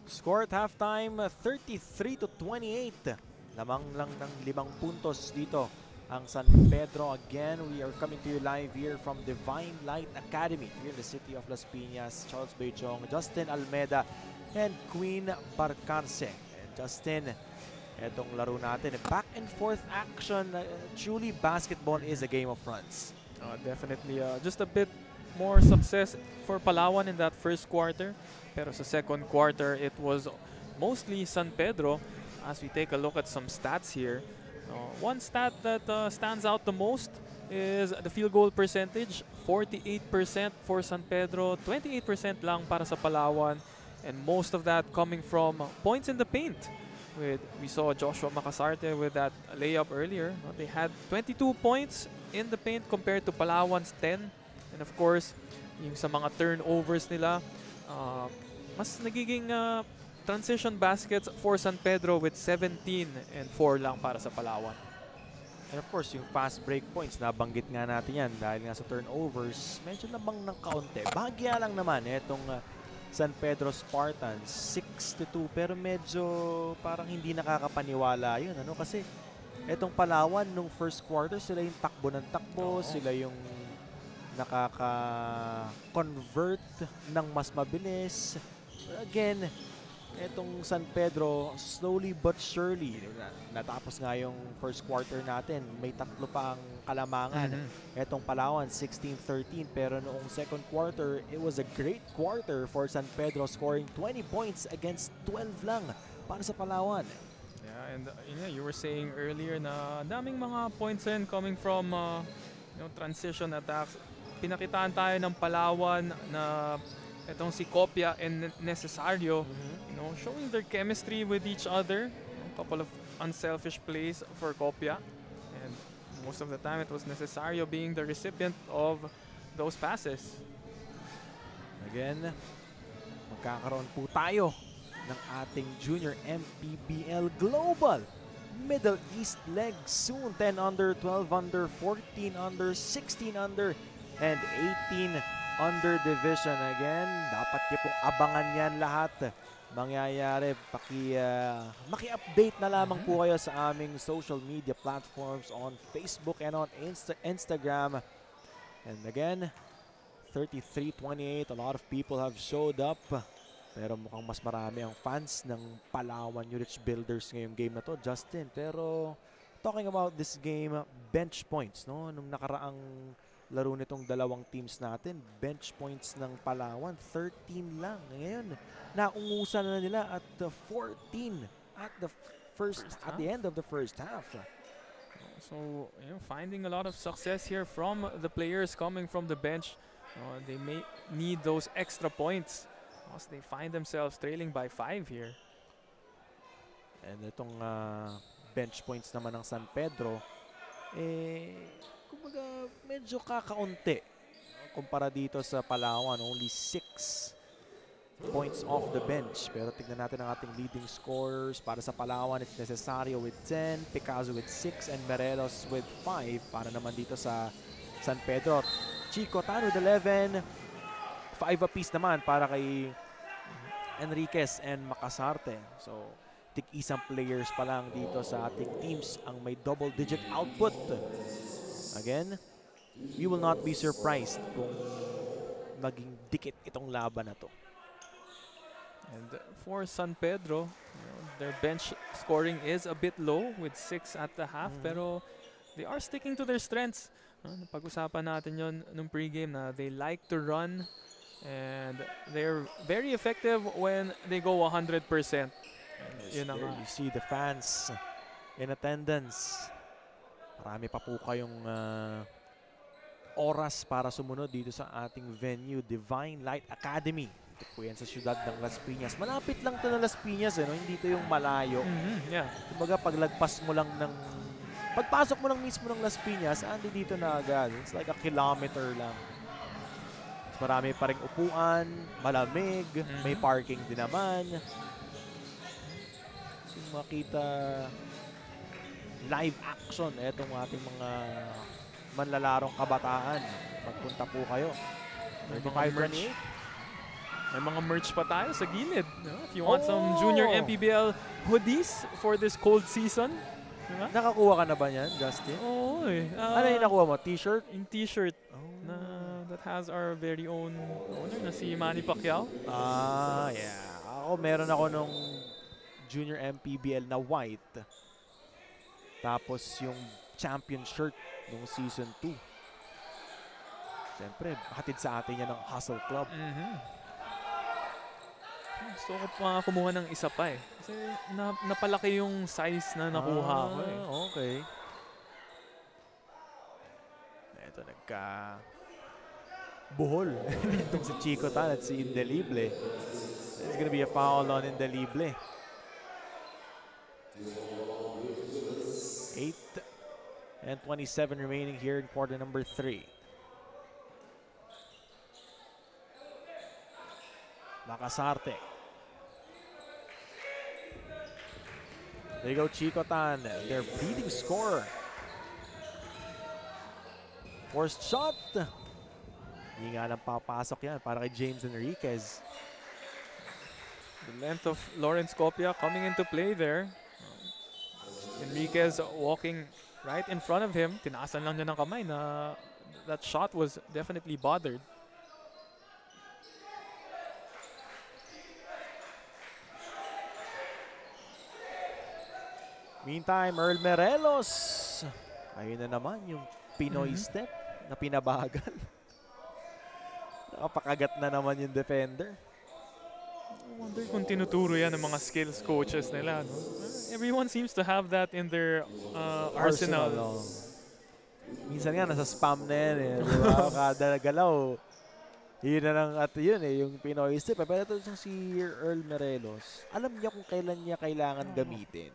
Score at halftime, 33-28. Lamang lang ng 5 puntos dito ang San Pedro. Again, we are coming to you live here from Divine Light Academy here in the city of Las Piñas. Charles Beichong, Justin Almeda, and Queen Barcarce. And Justin, etong laro natin, back and forth action. Truly, basketball is a game of runs. Definitely, just a bit more success for Palawan in that first quarter. Pero sa second quarter, it was mostly San Pedro. As we take a look at some stats here, one stat that stands out the most is the field goal percentage. 48% for San Pedro, 28% lang para sa Palawan, and most of that coming from points in the paint. We saw Joshua Macasarte with that layup earlier. They had 22 points in the paint compared to Palawan's 10. And of course, yung sa mga turnovers nila, mas nagiging transition baskets for San Pedro with 17 and 4 lang para sa Palawan. And of course, yung fast break points, nabanggit nga natin yan dahil nga sa turnovers, medyo lamang ng kaunti. Bahagya lang naman itong San Pedro Spartans, 6-2, pero medyo parang hindi nakakapaniwala yun. Kasi itong Palawan, nung first quarter, sila yung takbo ng takbo, sila yung nakaka-convert ng mas mabilis. Again, itong San Pedro, slowly but surely, natapos nga yung first quarter natin, may 3 pa ang kalamangan. Itong Palawan, 16-13, pero noong second quarter, it was a great quarter for San Pedro, scoring 20 points against 12 lang para sa Palawan. Yeah, and you were saying earlier na daming mga points rin coming from transition attacks. Pinakitaan tayo ng Palawan na itong si Kopia and Necesario, showing their chemistry with each other. A couple of unselfish plays for Kopia, and most of the time it was Necesario being the recipient of those passes. Again, magkakaroon po tayo ng ating Junior MPBL Global Middle East leg soon. 10 under, 12 under, 14 under, 16 under, and 18 under division. Again, dapat niyo pong abangan yan lahat. Mangyayari, maki-update na lamang po kayo sa aming social media platforms on Facebook and on Instagram. And again, 33-28, a lot of people have showed up. Pero mukhang mas marami ang fans ng Palawan Urich Builders ngayong game na to, Justin. Pero talking about this game, bench points, nung nakaraang laro nitong dalawang teams natin, bench points ng Palawan, 13 lang. Ngayon, naungusan na nila at 14 at the end of the first half. So, finding a lot of success here from the players coming from the bench. They may need those extra points as they find themselves trailing by 5 here. And itong bench points naman ng San Pedro, kumbaga medyo kakaunti kumpara dito sa Palawan. Only 6 points off the bench. Pero tignan natin ang ating leading scorers. Para sa Palawan, it's Necesario with 10, Picazo with 6, and Morelos with 5. Para naman dito sa San Pedro, Chico Tan with 11, 5 apiece naman para kay Enriquez and Macasarte. So, tig-isang players pa lang dito sa ating teams ang may double-digit output. Again, you will not be surprised kung maging dikit itong laban na to. And for San Pedro, their bench scoring is a bit low with 6 at the half, pero they are sticking to their strengths. Napag-usapan natin yon nung pregame na they like to run and they're very effective when they go 100%. Yes, you see the fans in attendance. Marami pa po kayong oras para sumunod dito sa ating venue, Divine Light Academy. Ito po yan sa siyudad ng Las Piñas. Malapit lang ito na Las Piñas, hindi ito yung malayo. Yeah. Kumbaga, paglagpas mo lang ng... Pagpasok mo lang mismo ng Las Piñas, andi dito na agad. It's like a kilometer lang. Marami pa ring upuan, malamig, may parking din naman. So, makita live action etong ating mga manlalarong kabataan. Magpunta po kayo. 35-28. May mga merch pa tayo sa gilid. No? If you want some Junior MPBL hoodies for this cold season. Diba? Nakakuha ka na ba niyan, Justin? Oo eh. Ano yung nakuha mo? T-shirt? Yung t-shirt na that has our very own owner na si Manny Pacquiao. Yeah. Ako, meron ako nung Junior MPBL na white. Tapos yung champion shirt nung season 2. Siyempre, hatid sa atin yan ng Hustle Club. Gusto ko pa kumuha ng isa pa eh. Kasi napalaki yung size na nakuha ko eh. Okay. Ito, buhol. Itong si Chico Tan at si Indelible. There's gonna be a foul on Indelible. 8:27 remaining here in quarter number 3. Makasarte. There you go, Chico Tan, their leading scorer. Forced shot. Hindi nga lang papasok yan para kay James Enriquez. The length of Lawrence Copia coming into play there. Enriquez walking right in front of him. Tinaasan lang niya ng kamay na that shot was definitely bothered. Meantime, Earl Merelos. Ayun na naman yung Pinoy step na pinabagal. Nakapakagat na naman yung defender. I wonder kung tinuturo yan ng mga skills coaches nila. No? Everyone seems to have that in their arsenal. Minsan nga, nasa spam na yan eh. Diba? Kada galaw, yun na lang at yun eh, yung Pinoy step. Pero ito si Earl Merelos, alam niya kung kailan niya kailangan gamitin.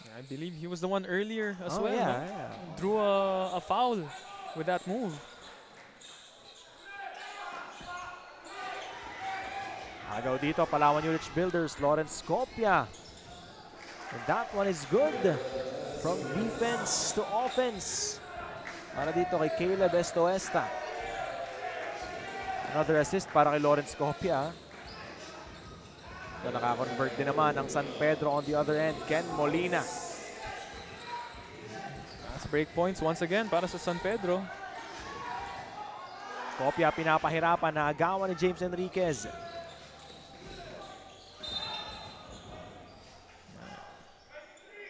I believe he was the one earlier as well. Yeah, no? yeah. Drew a foul with that move. Agaw dito, Palawan Ulich Builders, Lawrence Copia. And that one is good. From defense to offense. Para dito kay Caleb Estoesta. Another assist para kay Lawrence Copia. So, nakakonvert din naman ang San Pedro on the other end. Ken Molina. Last break points once again para sa San Pedro. Copia pinapahirapan na agawan ni James Enriquez.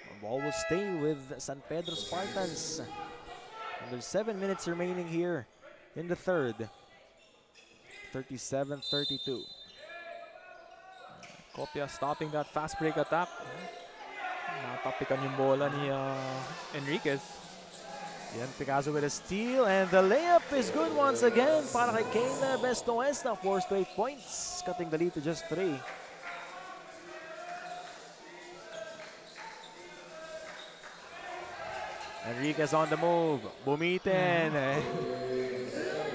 The ball will stay with San Pedro Spartans. And there's 7 minutes remaining here in the third. 37-32. Copia stopping that fast break attack. Natapikan yung bola ni Enriquez. Yan, Picasso with a steal, and the layup is good once again para kay Caleb Estoesta. 4 straight points, cutting the lead to just 3. Enriquez on the move, bumitin.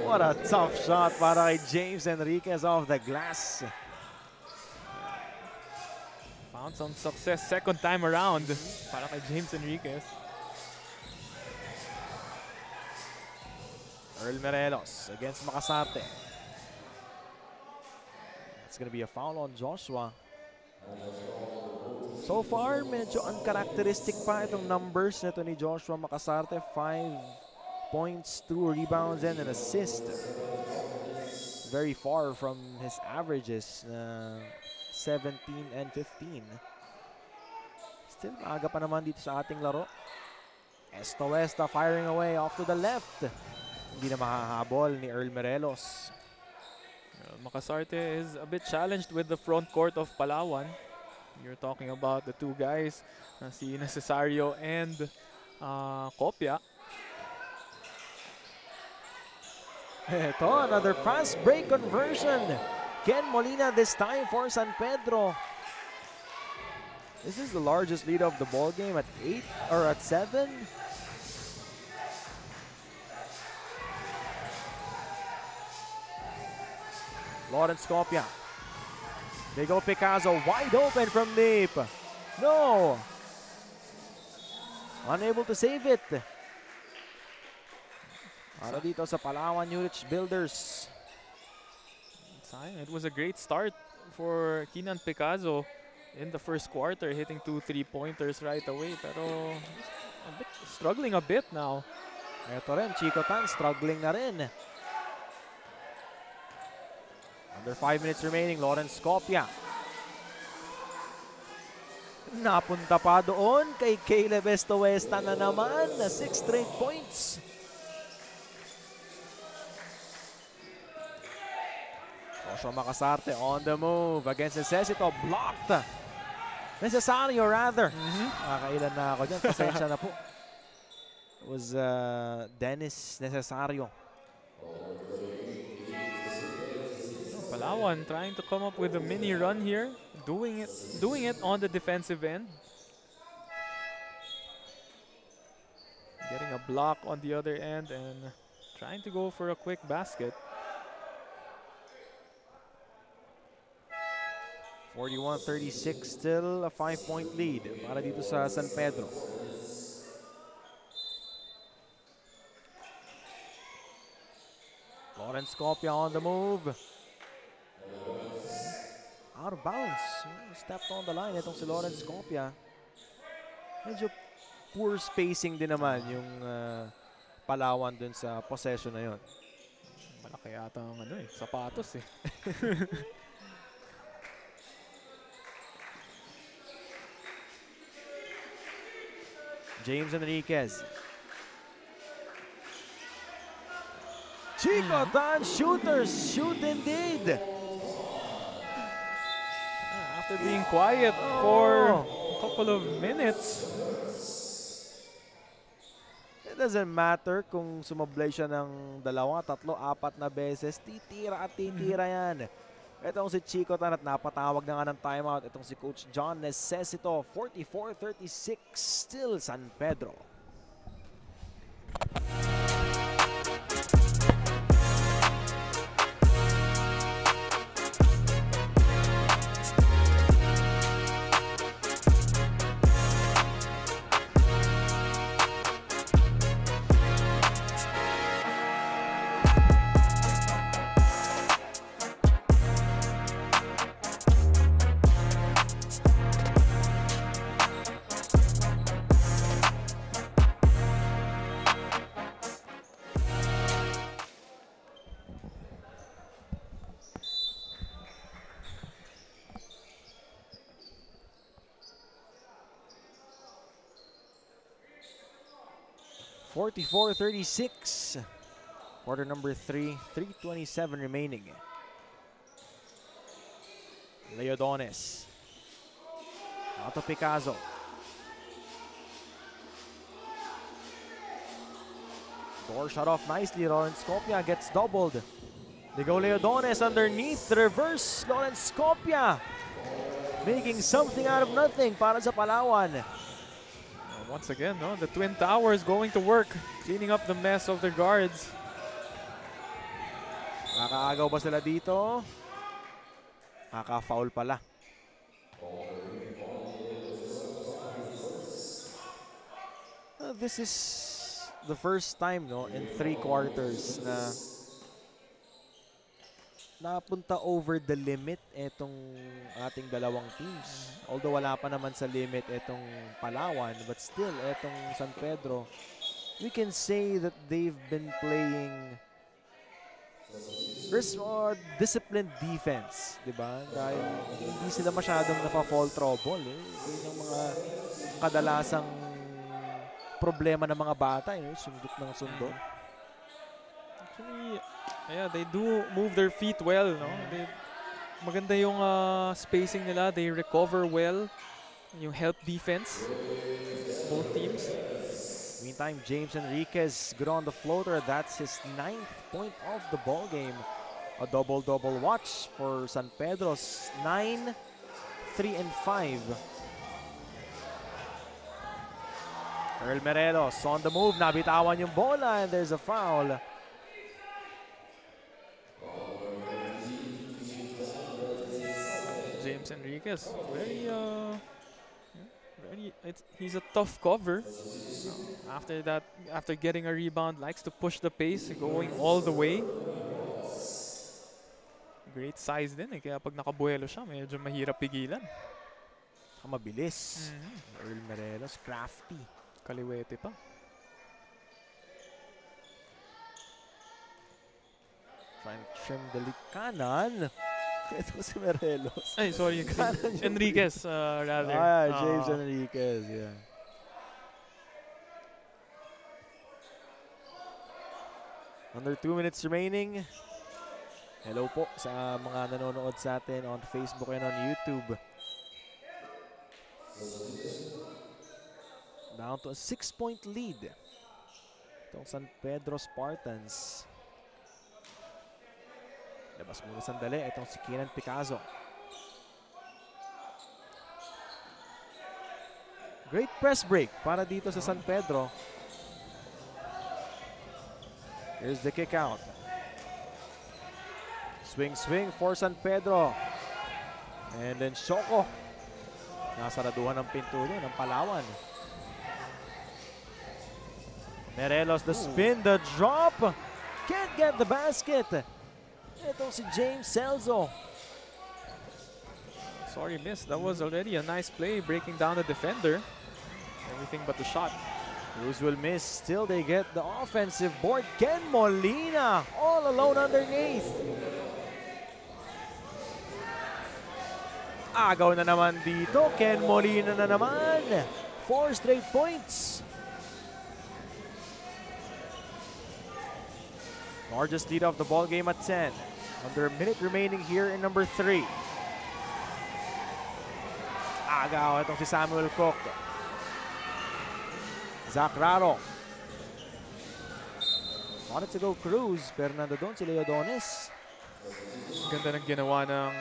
What a tough shot para kay James Enriquez off the glass. Found some success second time around para kay James Enriquez. Earl Merelos against Makasarte. It's gonna be a foul on Joshua. So far, medyo uncharacteristic pa itong numbers nito ni Joshua Makasarte. 5 points, 2 rebounds, and an assist. Very far from his averages. 17 and 15. Still, maaga pa naman dito sa ating laro. Estoesta firing away off to the left. Hindi na mahahabol ni Earl Merelos. Makasarte is a bit challenged with the front court of Palawan. You're talking about the two guys, si Necesario and Copia. Ito, another fast break conversion. Ken Molina this time for San Pedro. This is the largest lead of the ball game at 8 or at 7. Lawrence Copia. They go Picasso, wide open from deep. No. Unable to save it. Para dito sa Palawan New Rich Builders. Sayang, it was a great start for Keenan Picazo in the first quarter, hitting 2 3-pointers right away. Pero struggling a bit now. Ito rin, Chico Tan struggling na rin. Under 5 minutes remaining, Lawrence Copia. Napunta pa doon kay Caleb Estoesta na naman na 6 straight points. Joshua Makasarte on the move against Necesito. Blocked. Necesario rather. Nakakailan na ako dyan. Pasensya na po. It was Dennis Necesario. Palawan trying to come up with a mini run here. Doing it on the defensive end. Getting a block on the other end and trying to go for a quick basket. 41-36, still a 5-point lead para dito sa San Pedro. Lawrence Copia on the move. Out of bounds. Stepped on the line itong si Lawrence Copia. Medyo poor spacing din naman yung Palawan dun sa possession na yun. Malaki yata ang sapatos eh. James Enriquez. Chico Tan shooters shoot indeed. After being quiet for a couple of minutes. It doesn't matter kung sumablay siya ng 2, 3, 4 na beses. Titira at titira yan. Itong si Chico Tan at napatawag na nga ng timeout. Itong si Coach John Necesito. 44-36 still San Pedro. (44-36). Quarter number 3, 3:27 remaining. Leodones. Out to Picazo. Door shut off nicely. Lawrence Copia gets doubled. They go Leodones underneath. Reverse. Lawrence Copia making something out of nothing para sa Palawan. Once again, the Twin Towers going to work, cleaning up the mess of their guards. Nakakaagaw ba sila dito? Nakaka-foul pala. This is the first time in 3 quarters na napunta over the limit etong ating dalawang teams. Although wala pa naman sa limit etong Palawan, but still etong San Pedro, we can say that they've been playing disciplined defense, di ba? Dahil hindi sila masyadong nafa-fall trouble. Yun ang mga kadalasang problema ng mga bata, sundot ng sundot. Actually, yeah, they do move their feet well, maganda yung spacing nila. They recover well. Yung help defense, both teams. Meantime, James Enriquez good on the floater. That's his 9th point of the ball game. A double-double watch for San Pedro's 9, 3, and 5. Earl Merelos on the move. Nabitawan yung bola and there's a foul. James Enriquez, very He's a tough cover. After that, after getting a rebound, likes to push the pace, going all the way. Great size din eh, kaya pag nakabuelo siya, medyo mahirap pigilan. Mabilis. Earl Morelos, crafty. Kaliwete pa. Trying to trim the lead. Kanan. Ito si Morelos. Ay, sorry. Enriquez, rather. James Enriquez, yeah. Under 2 minutes remaining. Hello po sa mga nanonood sa atin on Facebook and on YouTube. Down to a 6-point lead. Itong San Pedro Spartans. Labas muna sandali. Itong si Kenan Picazo. Great press break para dito sa San Pedro. Here's the kick out. Swing for San Pedro. And then Shoko. Nasaraduhan ng pinto doon ng Palawan. Morelos, the spin, the drop. Can't get the basket. Ito si James Celso. Sorry, miss. That was already a nice play, breaking down the defender. Everything but the shot. Cruz will miss. Still, they get the offensive board. Ken Molina all alone underneath. Agaw na naman dito. Ken Molina na naman. 4 straight points. Largest lead of the ball game at 10. Under a minute remaining here in number 3. Agaw, itong si Samuel Cook. Zach Raro. Wanted to go Cruz, pero nandoon si Leodones. Ganda ng ginawa ng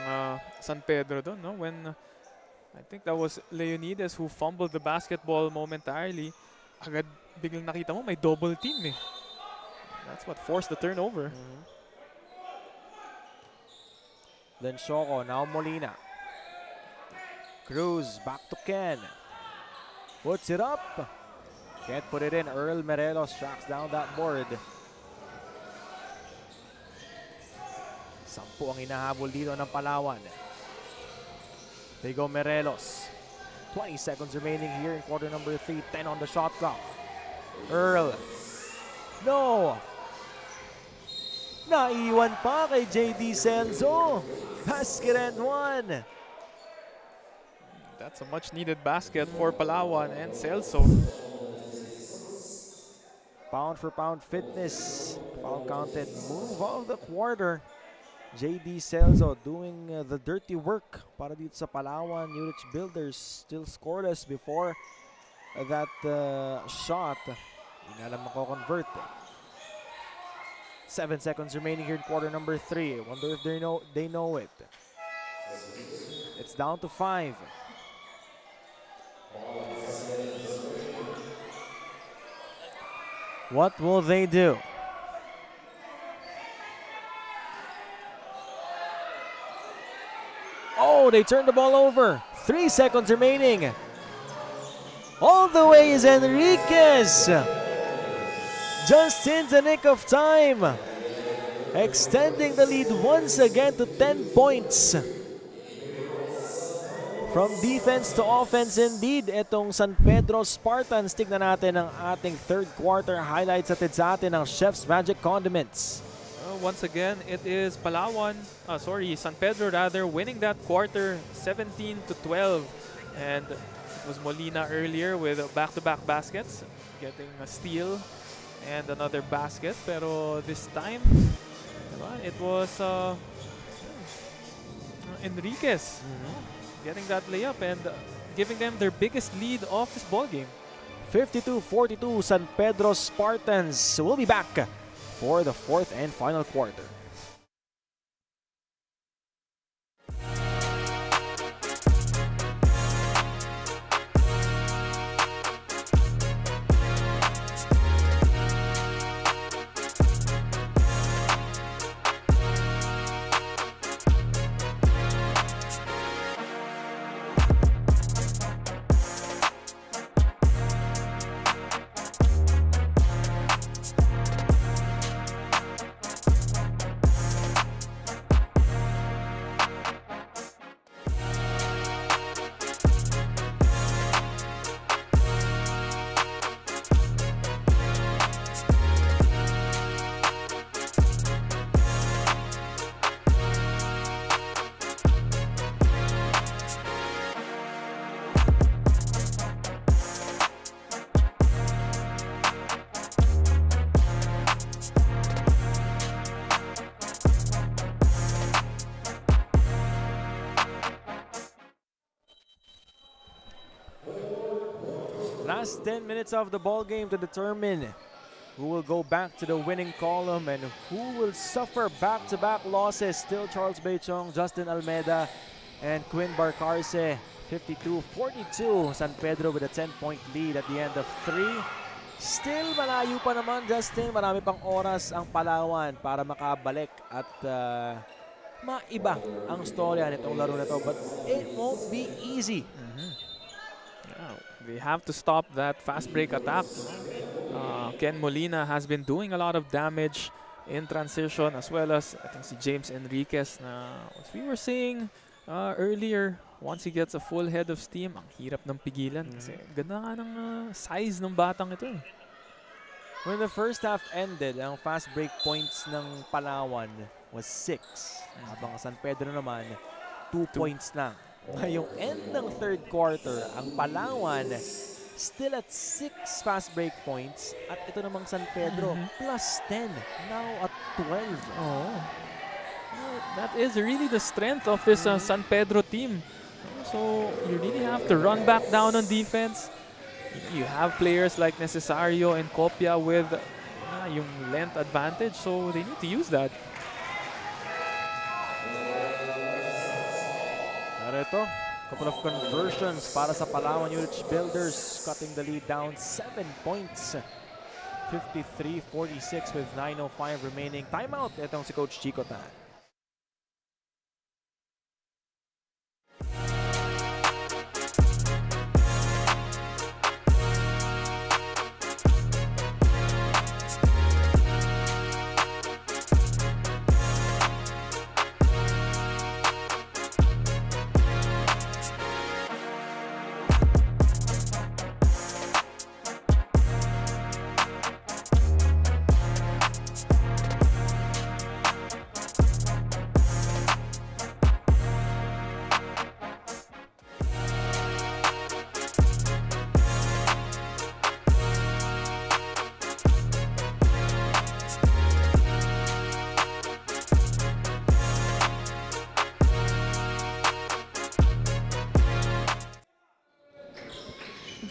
San Pedro doon, no? When I think that was Leonidas who fumbled the basketball momentarily. Agad biglang nakita mo may double team eh. That's what forced the turnover. Then Shoko, now Molina. Cruz, back to Ken. Puts it up. Can't put it in. Earl Morelos tracks down that board. 10 ang inahabol dito ng Palawan. They go Morelos. 20 seconds remaining here in quarter number 3. 10 on the shot clock. Earl. No! Naiwan pa kay JD Celso. Basket and 1. That's a much needed basket for Palawan and Celso. Pound for pound fitness. Foul counted. Move of the quarter. JD Celso doing the dirty work para dito sa Palawan. Urich Builders still scoreless before that shot. Hindi na alam mako-convert. 7 seconds remaining here in quarter number 3. Wonder if they know it. It's down to 5. What will they do? Oh, they turned the ball over. 3 seconds remaining. All the way is Enriquez. Just in the nick of time. Extending the lead once again to 10 points. From defense to offense indeed, itong San Pedro Spartans. Tignan natin ang ating third quarter highlights at sa atin ng Chef's Magic Condiments. Once again, it is San Pedro rather, winning that quarter 17-12. And it was Molina earlier with back-to-back baskets, getting a steal and another basket. Pero this time, it was Enriquez getting that layup and giving them their biggest lead of this ball game. 52-42 San Pedro Spartans. We'll be back for the fourth and final quarter. Last 10 minutes of the ball game to determine who will go back to the winning column and who will suffer back-to-back losses. Still Charles Beichong, Justin Almeida, and Quinn Barcarce. 52-42. San Pedro with a 10-point lead at the end of 3. Still malayo pa naman, Justin. Marami pang oras ang Palawan para makabalik at maiba ang storya nitong laro na to. But it won't be easy. Yeah, they have to stop that fast break attack. Ken Molina has been doing a lot of damage in transition, as well as I think si James Enriquez na as we were saying earlier, once he gets a full head of steam, ang hirap ng pigilan kasi ganda nga ng size ng batang ito. When the first half ended, ang fast break points ng Palawan was 6. Habang San Pedro naman, 2 points lang. Ngayong end ng third quarter, ang Palawan still at 6 fast break points at ito namang San Pedro plus 10, now at 12. Oh. That is really the strength of this San Pedro team. So you really have to run back down on defense. You have players like Necesario and Copia with yung length advantage, so they need to use that. Ito, couple of conversions para sa Palawan Unich Builders, cutting the lead down 7 points. 53-46 with 9:05 remaining. Timeout, itong si Coach Chico Tan.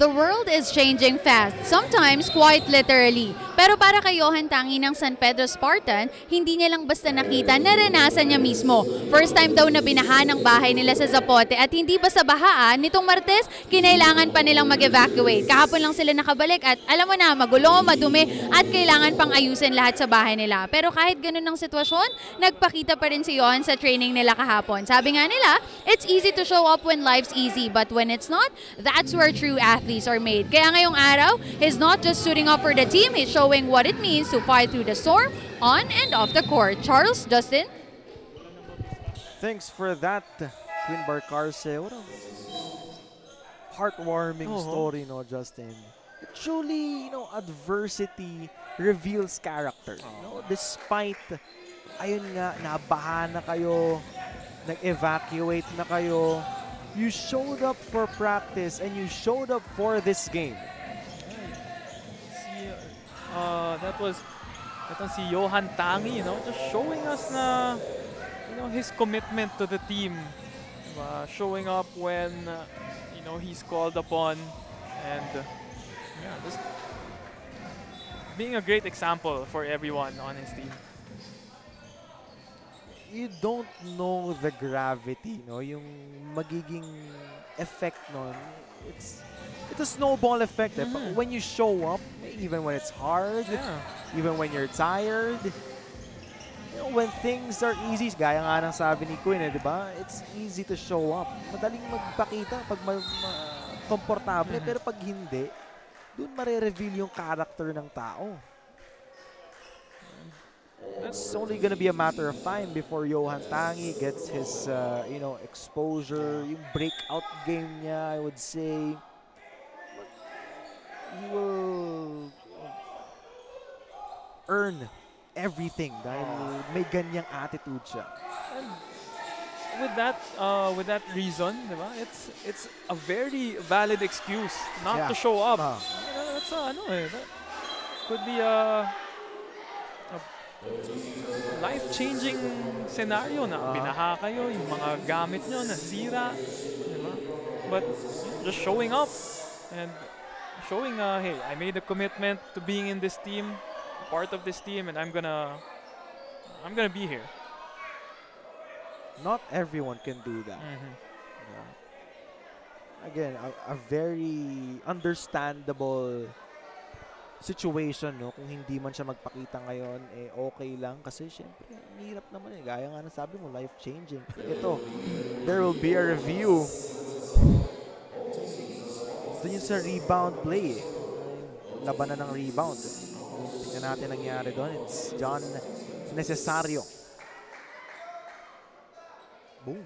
The world is changing fast, sometimes quite literally. Pero para kay Johan Tangi ng San Pedro Spartan, hindi niya lang basta nakita, naranasan niya mismo. First time daw na binaha ng bahay nila sa Zapote at hindi basta bahaan, nitong Martes, kinailangan pa nilang mag-evacuate. Kahapon lang sila nakabalik at alam mo na, magulo, madumi at kailangan pang ayusin lahat sa bahay nila. Pero kahit ganun ang sitwasyon, nagpakita pa rin si Johan sa training nila kahapon. Sabi nga nila, it's easy to show up when life's easy, but when it's not, that's where true athletes are made. Kaya ngayong araw, he's not just suiting up for the team, he's showing what it means to fight through the storm on and off the court. Charles, Justin? Thanks for that, Quinn Barcarce. What a heartwarming story, no, Justin? Truly, adversity reveals character. Despite, ayun nga, nabahan na kayo, nag-evacuate na kayo, you showed up for practice and you showed up for this game. That was si Johan Tangi, just showing us na, his commitment to the team, showing up when he's called upon, and just being a great example for everyone on his team. You don't know the gravity, yung magiging effect nun. It's a snowball effect. But when you show up, even when it's hard, even when you're tired, when things are easy, gaya nga ng sabi ni Quinn, di ba? It's easy to show up. Madaling magpakita pag komportable, pero pag hindi, dun mare-reveal yung character ng tao. It's only gonna be a matter of time before Johan Tangi gets his, exposure, yung breakout game niya, I would say. He will earn everything dahil may ganyang attitude siya. And with that reason, diba? It's a very valid excuse not to show up. That's that could be a life-changing scenario na binaha kayo, yung mga gamit nyo nasira, diba? But just showing up and showing, hey, I made a commitment to being in this team, part of this team, and I'm gonna be here. Not everyone can do that. Yeah. Again, a very understandable situation, no? Kung hindi man siya magpakita ngayon, eh okay lang. Kasi syempre, ang hirap naman eh. Gaya nga ng sabi mo, life-changing. Ito, there will be a review. Ito yung sa rebound play eh. Labanan ng rebound. Tingnan natin nangyari doon. It's John Necesario. Boom.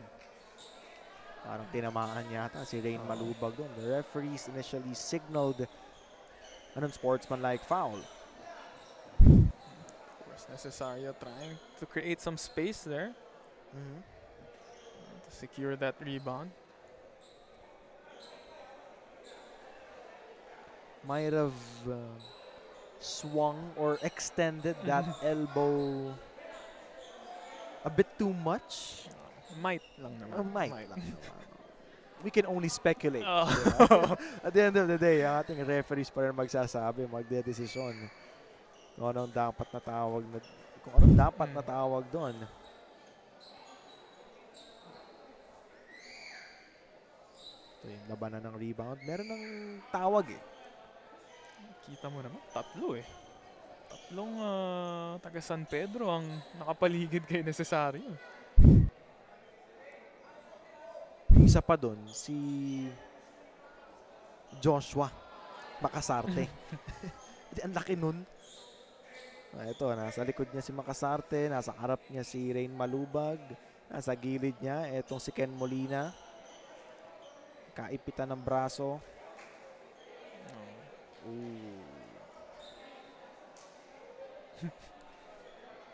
Parang tinamaan yata si Rain Malubag doon. The referees initially signaled anong sportsman-like foul. Of course, Necesario trying to create some space there to secure that rebound. Might have swung or extended that elbow a bit too much. Might lang naman. Might lang naman. We can only speculate. At the end of the day, ang ating referees pa rin magsasabi, magdedesisyon kung anong dapat na tawag doon. Ito yung labanan ng rebound. Meron ng tawag eh. Kita mo naman, tatlo eh. Tatlong taga San Pedro ang nakapaligid kay Necesario. Isa pa doon, si Joshua Makasarte. Ang laki nun. Ito, nasa likod niya si Makasarte, nasa harap niya si Rain Malubag, nasa gilid niya, etong si Ken Molina. Kaipitan ng braso.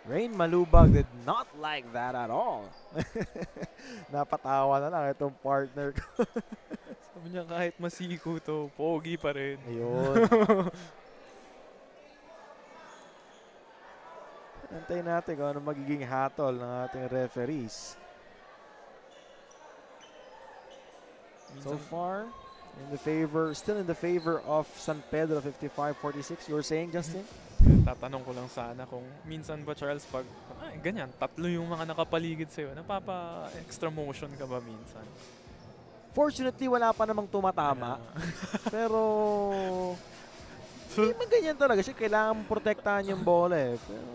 Rain Malubag did not like that at all. Napatawa na lang itong partner ko. Sabi niya kahit masiko to, pogi pa rin. Ayun. Antayin natin kung ano magiging hatol ng ating referees. So far, still in the favor of San Pedro, 55-46. You were saying, Justin? Tatanong ko lang sana kung minsan ba, Charles, pag ganyan, tatlo yung mga nakapaligid sa'yo, napapa-extra motion ka ba minsan? Fortunately, wala pa namang tumatama. Pero, hindi man ganyan talaga. Kasi kailangan mong protektahan yung bola eh. Pero,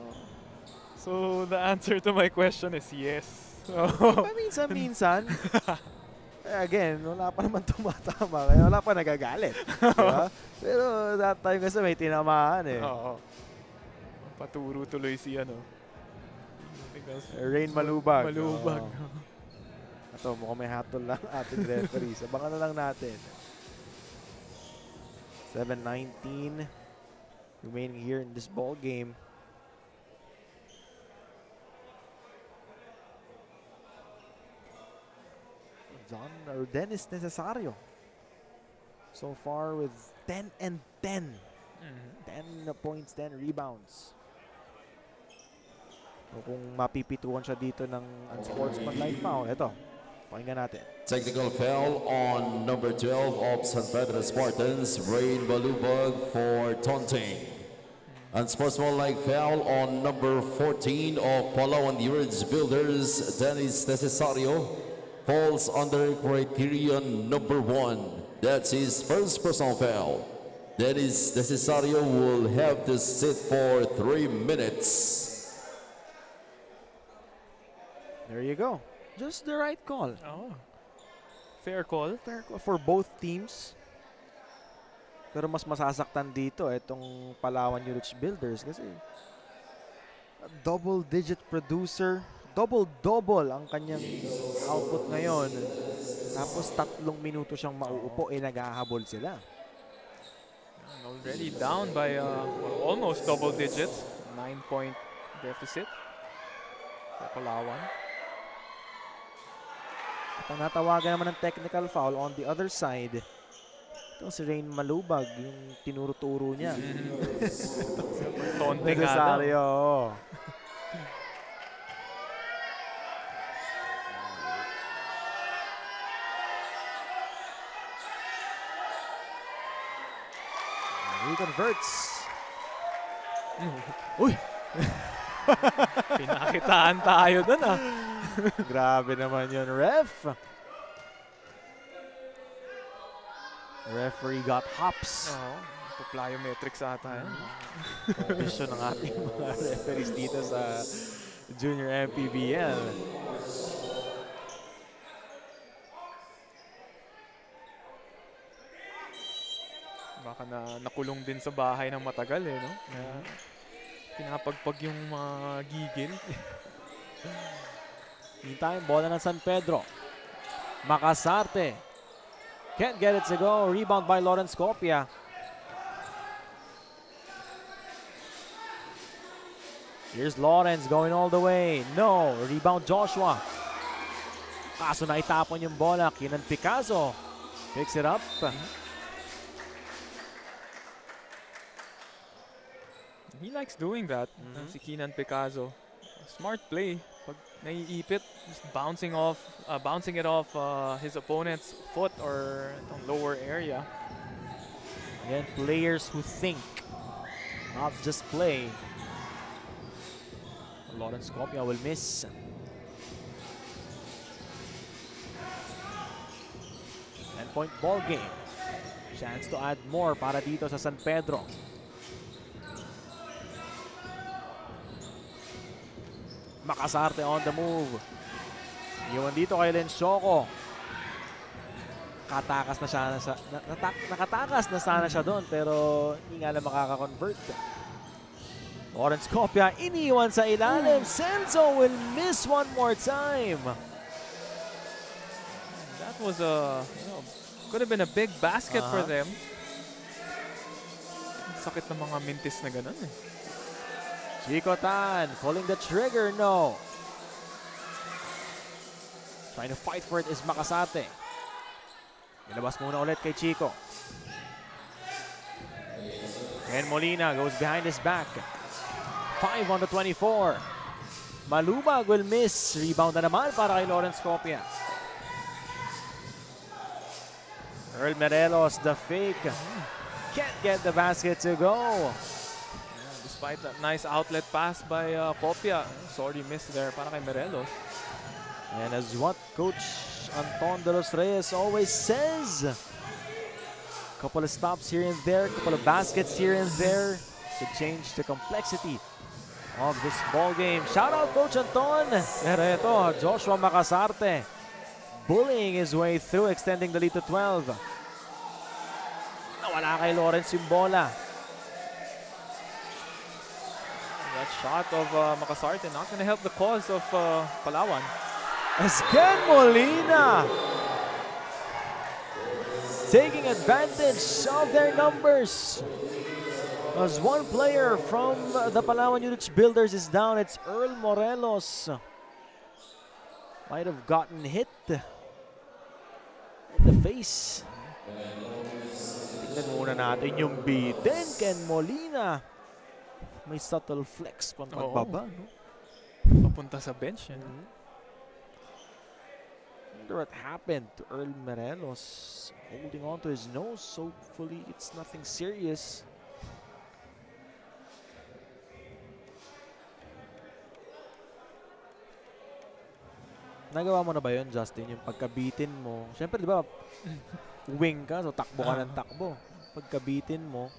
so, the answer to my question is yes. Minsan. Again, wala pa naman tumatama. Kaya wala pa nagagalit. Diba? Pero that time kasi may tinamaan eh. Oo. Paturo tuloy si Rain Malubag. Malubag. Ito, mukhang may hatol lang ating referees. Abangan na lang natin. 7:19 remaining here in this ball game. Dennis Necesario so far with 10 and 10. 10 points, 10 rebounds. So kung mapipituan siya dito ng unsportsmanlike foul, ito, pakinggan natin. Technical foul on number 12 of San Pedro Spartans, Rain Malubag for taunting. Unsportsmanlike foul on number 14 of Palawan Urge Builders, Dennis Necesario. Falls under criterion number 1. That's his first personal foul. Dennis Necesario will have to sit for 3 minutes. There you go. Just the right call. Oh. Fair call. Fair call for both teams. Pero mas masasaktan dito itong Palawan Urge Builders kasi double-digit producer. Double-double ang kanyang output ngayon. Tapos 3 minuto siyang mauupo, naghahabol sila. Already down by almost double digits. 9-point deficit sa Palawan. At ang natawagan naman ng technical foul on the other side. Ito si Rain Malubag, yung tinuro-turo niya. Tonte nga Necesario. He converts. Uy! Pinakitaan tayo dun ah. Grabe naman yun, ref. Referee got hops. Plyometrics ata yan. Condition ng ating mga referees dito sa Junior MPBL. Baka nakulong din sa bahay ng matagal eh, no? Pinapagpag yung mga gigil. Meantime, bola ng San Pedro. Makasarte. Can't get it to go. Rebound by Lawrence Copia. Here's Lawrence going all the way. No. Rebound Joshua. Kaso na itapon yung bola. Keenan Picazo picks it up. He likes doing that. Si Keenan Picazo. Smart play. Pag naiipit, just bouncing it off his opponent's foot or the lower area. Again, players who think, not just play. Lawrence Copia will miss. Point ball game. Chance to add more para dito sa San Pedro. Makasarte on the move. Iwan dito kay Lensoco. Nakatakas na sana siya doon pero hindi nga lang makaka-convert. Lawrence Copia iniwan sa ilalim. Senzo will miss one more time. That was could have been a big basket for them. Sakit ng mga mintis na ganun eh. Chico Tan pulling the trigger, no. Trying to fight for it is Makasarte. Nilabas muna ulit kay Chico. Ken Molina goes behind his back. 5 on the 24. Malubag will miss. Rebound na naman para kay Lawrence Copia. Earl Morelos, the fake. Can't get the basket to go. Despite that nice outlet pass by Copia, sorry miss there para kay Morelos. And as what Coach Anton De Los Reyes always says, couple of stops here and there, couple of baskets here and there to change the complexity of this ball game. Shout out Coach Anton. Pero ito, Joshua Makasarte bullying his way through, extending the lead to 12. Nawala kay Lawrence yung bola. That shot of Makasarte not going to help the cause of Palawan. As Ken Molina taking advantage of their numbers. As one player from the Palawan Unich Builders is down, it's Earl Morelos. Might have gotten hit in the face. Tingnan muna natin yung bitin. Ken Molina. May subtle flex pang pagbaba. No? Papunta sa bench. Wonder what happened to Earl Morelos. Holding on to his nose. So hopefully it's nothing serious. Nagawa mo na ba yun, Justin? Yung pagkabitin mo. Siyempre, di ba, wing ka, so takbo ka ng takbo. Pagkabitin mo,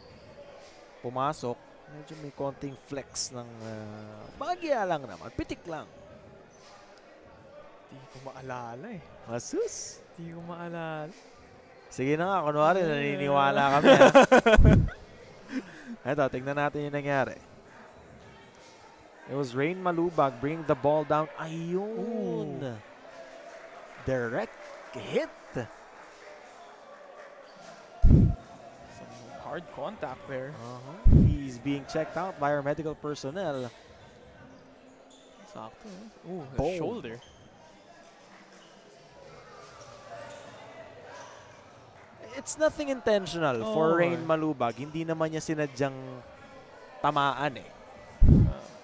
pumasok, medyo may konting flex ng bagya lang naman. Pitik lang. Hindi ko maalala eh. Masus. Hindi ko maalala. Sige na nga, kunwari, naniniwala kami. Eto, tingnan natin yung nangyari. It was Rain Malubag bringing the ball down. Ayun. Ooh. Direct hit. Some hard contact there. He's being checked out by our medical personnel. Sakto. Ooh, Boom. Shoulder. It's nothing intentional for Rain Malubag. Hindi naman niya sinadyang tamaan eh.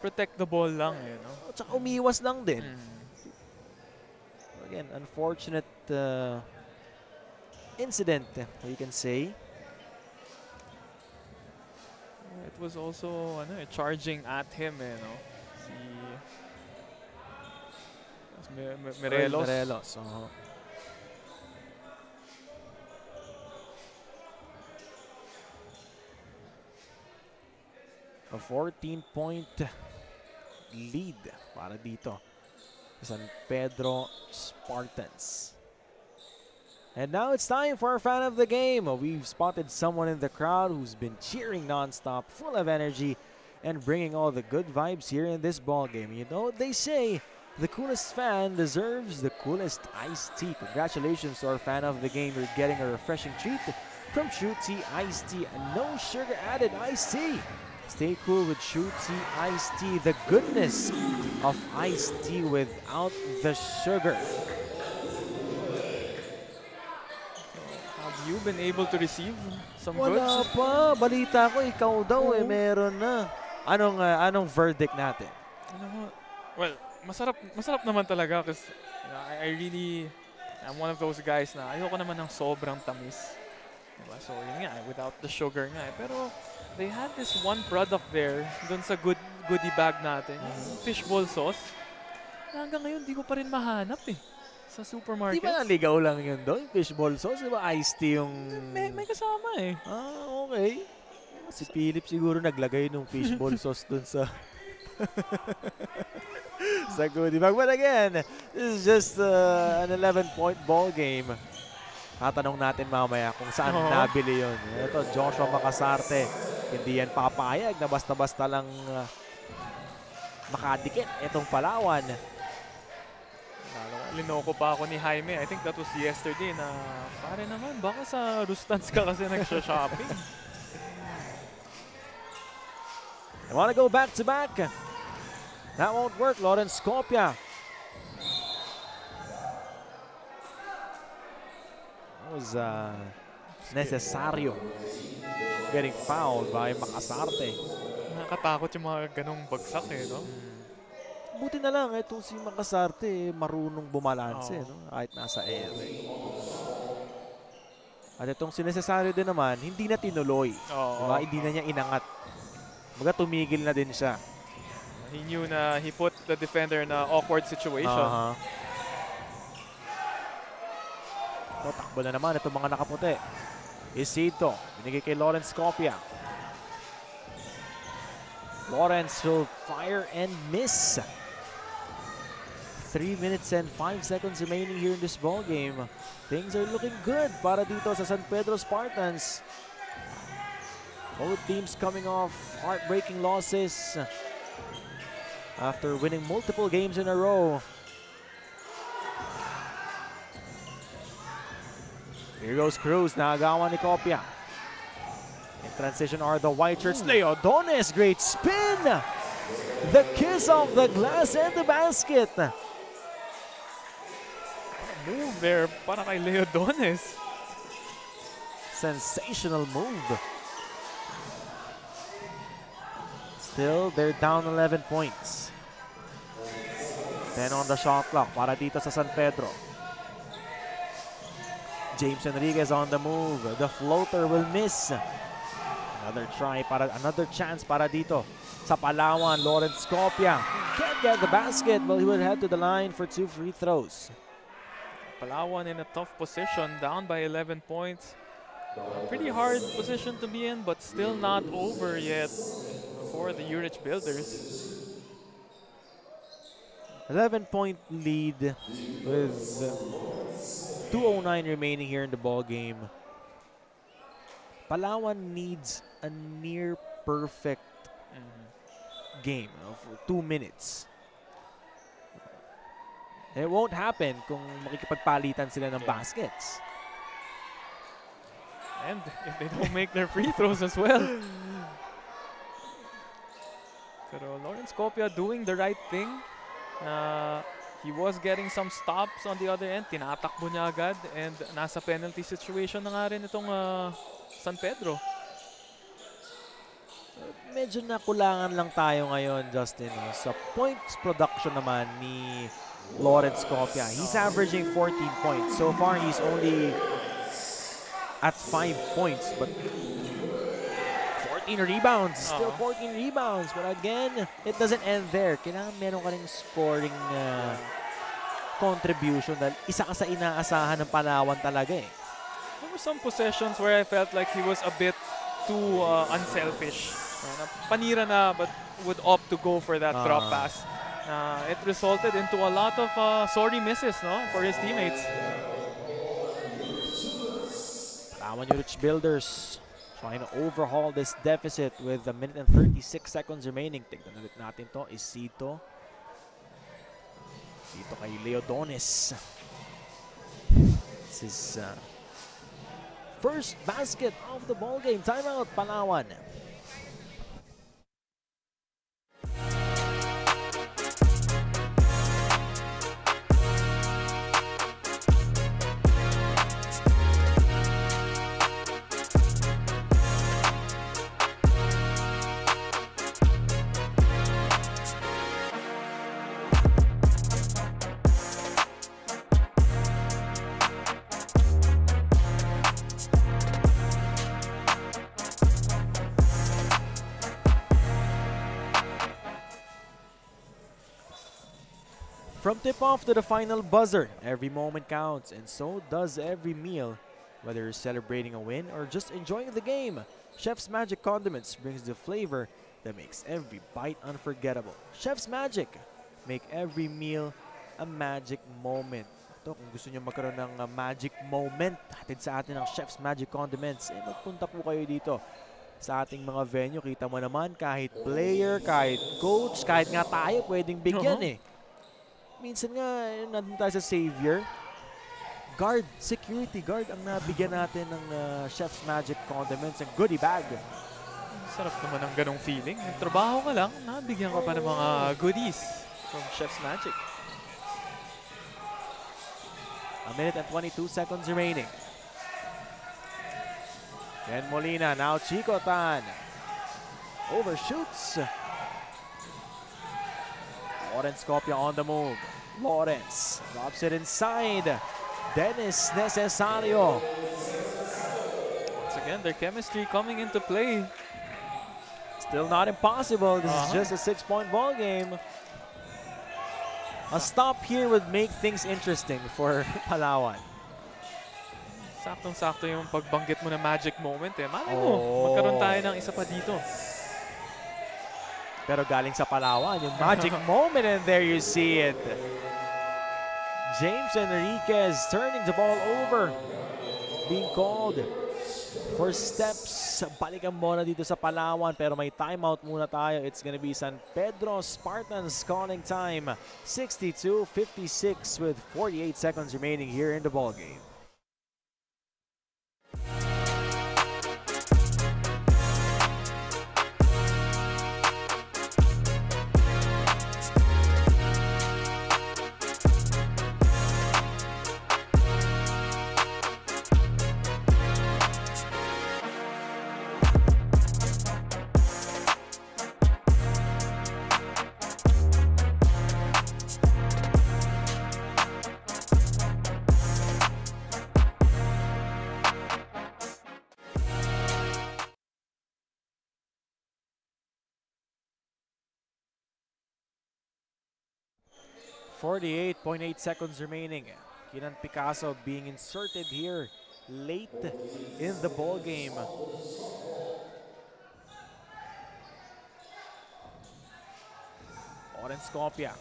Protect the ball lang eh, no? At saka umiwas lang din. Again, unfortunate incident, you can say. was also charging at him, no? Si Morelos. Morelos. A 14-point lead para dito. San Pedro Spartans. And now it's time for our fan of the game. We've spotted someone in the crowd who's been cheering nonstop, full of energy, and bringing all the good vibes here in this ball game. You know what they say, the coolest fan deserves the coolest iced tea. Congratulations to our fan of the game. You're getting a refreshing treat from True Tea Iced Tea, and no sugar added iced tea. Stay cool with True Tea Iced Tea, the goodness of iced tea without the sugar. Have you been able to receive some Wala goods? pa. Balita ko, ikaw daw meron na. Anong verdict natin? Well, masarap naman talaga kasi I'm one of those guys na ayoko naman ng sobrang tamis. Diba? So yun nga, without the sugar nga. Pero they had this one product there dun sa goodie bag natin, yung fishball sauce. Hanggang ngayon, di ko pa rin mahanap sa supermarket. Di ba naligaw lang yun doon? Fishball sauce? Di ba iced tea yung... May kasama Okay. Si Philip siguro naglagay ng fishball sauce doon sa... sa goodie bag. But again, this is just an 11-point ball game. Tatanong natin mamaya kung saan nabili yun. Ito, Joshua Makasarte. Hindi yan papayag na basta-basta lang makadikit itong Palawan. Linoko pa ako ni Jaime. I think that was yesterday na pare naman, baka sa Rustans ka kasi nagsha-shopping. I want to go back-to-back. That won't work. Lawrence Copia. That was necessaryo. Getting fouled by Makasarte. Nakakatakot yung mga ganong bagsak no? Buti na lang, itong si Makasarte, marunong bumalanse, no? Kahit nasa ere. At itong sinesesaryo din naman, hindi na tinuloy. Diba? Hindi na niya inangat. Baga tumigil na din siya. He knew na he put the defender in an awkward situation. Takbo na naman itong mga nakaputi. Isidro, binigay kay Lawrence Copia. Lawrence will fire and miss. 3 minutes and 5 seconds remaining here in this ball game. Things are looking good para dito sa San Pedro Spartans. Both teams coming off heartbreaking losses after winning multiple games in a row. Here goes Cruz, nakagawa ni Copia. In transition are the white shirts. Leodones, great spin! The kiss of the glass and the basket. Move there para kay Leodones. Sensational move. Still, they're down 11 points. 10 on the shot clock para dito sa San Pedro. James Enriquez on the move. The floater will miss. Another chance para dito sa Palawan. Lawrence Copia can't get the basket, but he will head to the line for 2 free throws. Palawan in a tough position, down by 11 points. Pretty hard position to be in, but still not over yet for the Urich Builders. 11-point lead with 2:09 remaining here in the ball game. Palawan needs a near perfect game for 2 minutes. It won't happen kung makikipagpalitan sila ng baskets. And if they don't make their free throws as well. Pero Lawrence Copia doing the right thing. He was getting some stops on the other end. Tinatakbo niya agad. And nasa penalty situation na nga rin itong San Pedro. Medyo nakulangan lang tayo ngayon, Justin. Sa points production naman ni Lawrence Copia. He's averaging 14 points. So far, he's only at 5 points. But 14 rebounds. Still Oo. 14 rebounds. But again, it doesn't end there. Kailangan meron ka ring scoring contribution dahil isa ka sa inaasahan ng Palawan talaga eh. There were some possessions where I felt like he was a bit too unselfish. Panira na, but would opt to go for that drop pass. It resulted into a lot of sorry misses, no, for his teammates. Palawan Urich Builders trying to overhaul this deficit with 1 minute and 36 seconds remaining. Tignan ulit natin to. Isito. Dito kay Leodonis. This is first basket of the ball game. Timeout, Palawan. From tip-off to the final buzzer, every moment counts, and so does every meal. Whether you're celebrating a win or just enjoying the game, Chef's Magic Condiments brings the flavor that makes every bite unforgettable. Chef's Magic, make every meal a magic moment. Ito, kung gusto nyo magkaroon ng magic moment, hatid sa atin ng Chef's Magic Condiments, magpunta po kayo dito sa ating mga venue. Kita mo naman, kahit player, kahit coach, kahit nga tayo, pwedeng bigyan eh. Minsan nga, nandun tayo sa Savior. Guard, security guard ang nabigyan natin ng Chef's Magic Condiments, ang goodie bag. Sarap naman ang ganong feeling. Yung trabaho ka lang, nabigyan ka pa ng mga goodies from Chef's Magic. 1 minute and 22 seconds remaining. Ken Molina, now Chico Tan. Overshoots. Lawrence Copia on the move. Lawrence drops it inside. Dennis Necesario. Once again, their chemistry coming into play. Still not impossible. This is just a 6-point ball game. A stop here would make things interesting for Palawan. Saktong-sakto yung pagbanggit mo na magic moment eh. Malay mo, magkaroon tayo ng isa pa dito. Pero galing sa Palawan, yung magic moment, and there you see it. James Enriquez turning the ball over. Being called for steps. Balikan mo na dito sa Palawan, pero may timeout muna tayo. It's gonna be San Pedro Spartans calling time. 62-56 with 48 seconds remaining here in the ball game. .8 seconds remaining. Keenan Picasso being inserted here late in the ball game. Lawrence Copia.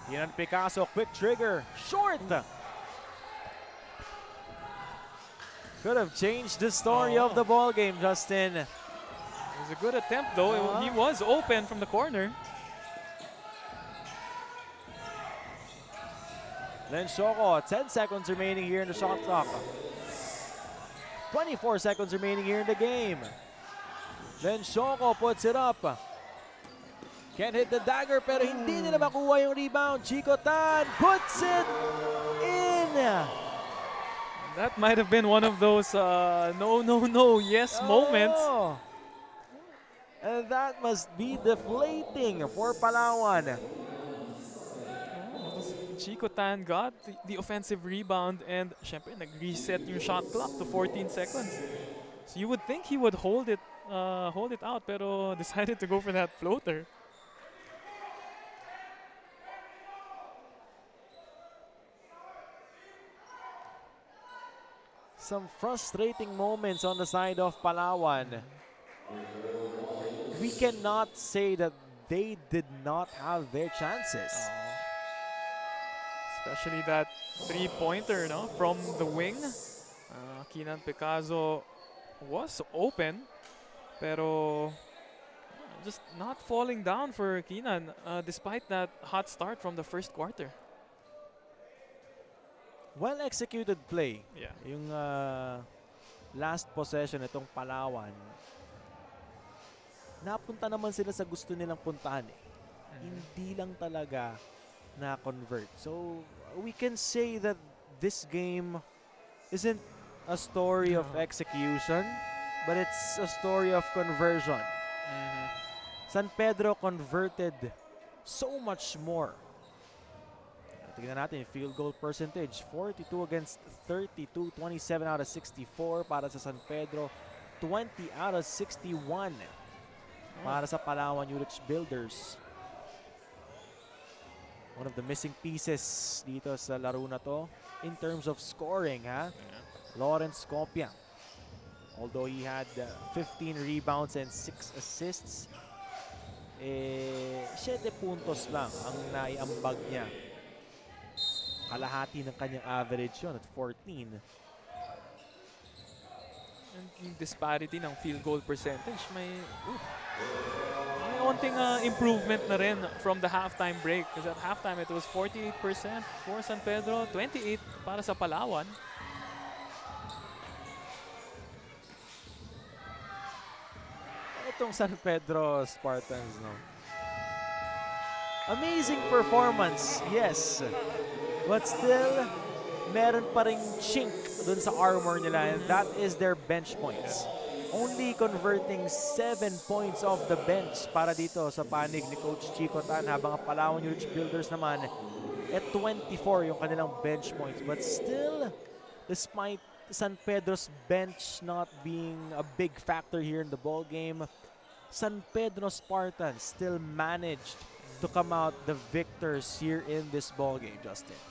Keenan Picasso, quick trigger, short. Could have changed the story of the ball game, Justin. It was a good attempt though. He was open from the corner. Then Shoko, 10 seconds remaining here in the shot clock. 24 seconds remaining here in the game. Then Shoko puts it up. Can't hit the dagger, pero hindi nila makuha yung rebound. Chico Tan puts it in. That might have been one of those no, yes moments. And that must be deflating for Palawan. Chico Tan got the offensive rebound and syempre nag-reset yung shot clock to 14 seconds. So you would think he would hold it out, pero decided to go for that floater. Some frustrating moments on the side of Palawan. We cannot say that they did not have their chances. Especially that three-pointer, no, from the wing. Keenan Picazo was open, pero just not falling down for Keenan despite that hot start from the first quarter. Well-executed play. Yeah. Yung last possession itong Palawan, napunta naman sila sa gusto nilang puntahan eh. Hindi lang talaga na-convert. So, we can say that this game isn't a story of execution, but it's a story of conversion. San Pedro converted so much more. Tignan natin yung field goal percentage. 42 against 32. 27 out of 64 para sa San Pedro. 20 out of 61 para sa Palawan Urich Builders. One of the missing pieces dito sa laro na to in terms of scoring, ha? Lawrence Copia. Although he had 15 rebounds and 6 assists, 7 puntos lang ang naiambag niya. Kalahati ng kanyang average yun at 14. And yung disparity ng field goal percentage, may konting improvement na rin from the halftime break. Because at halftime, it was 48% for San Pedro, 28% para sa Palawan. Itong San Pedro Spartans, no? Amazing performance, yes. But still, meron pa ring chink dun sa armor nila, and that is their bench points. Only converting 7 points off the bench para dito sa panig ni Coach Chico Tan, habang ang Palawan Urich Builders naman at 24 yung kanilang bench points. But still, despite San Pedro's bench not being a big factor here in the ball game, San Pedro Spartans still managed to come out the victors here in this ball game, Justin.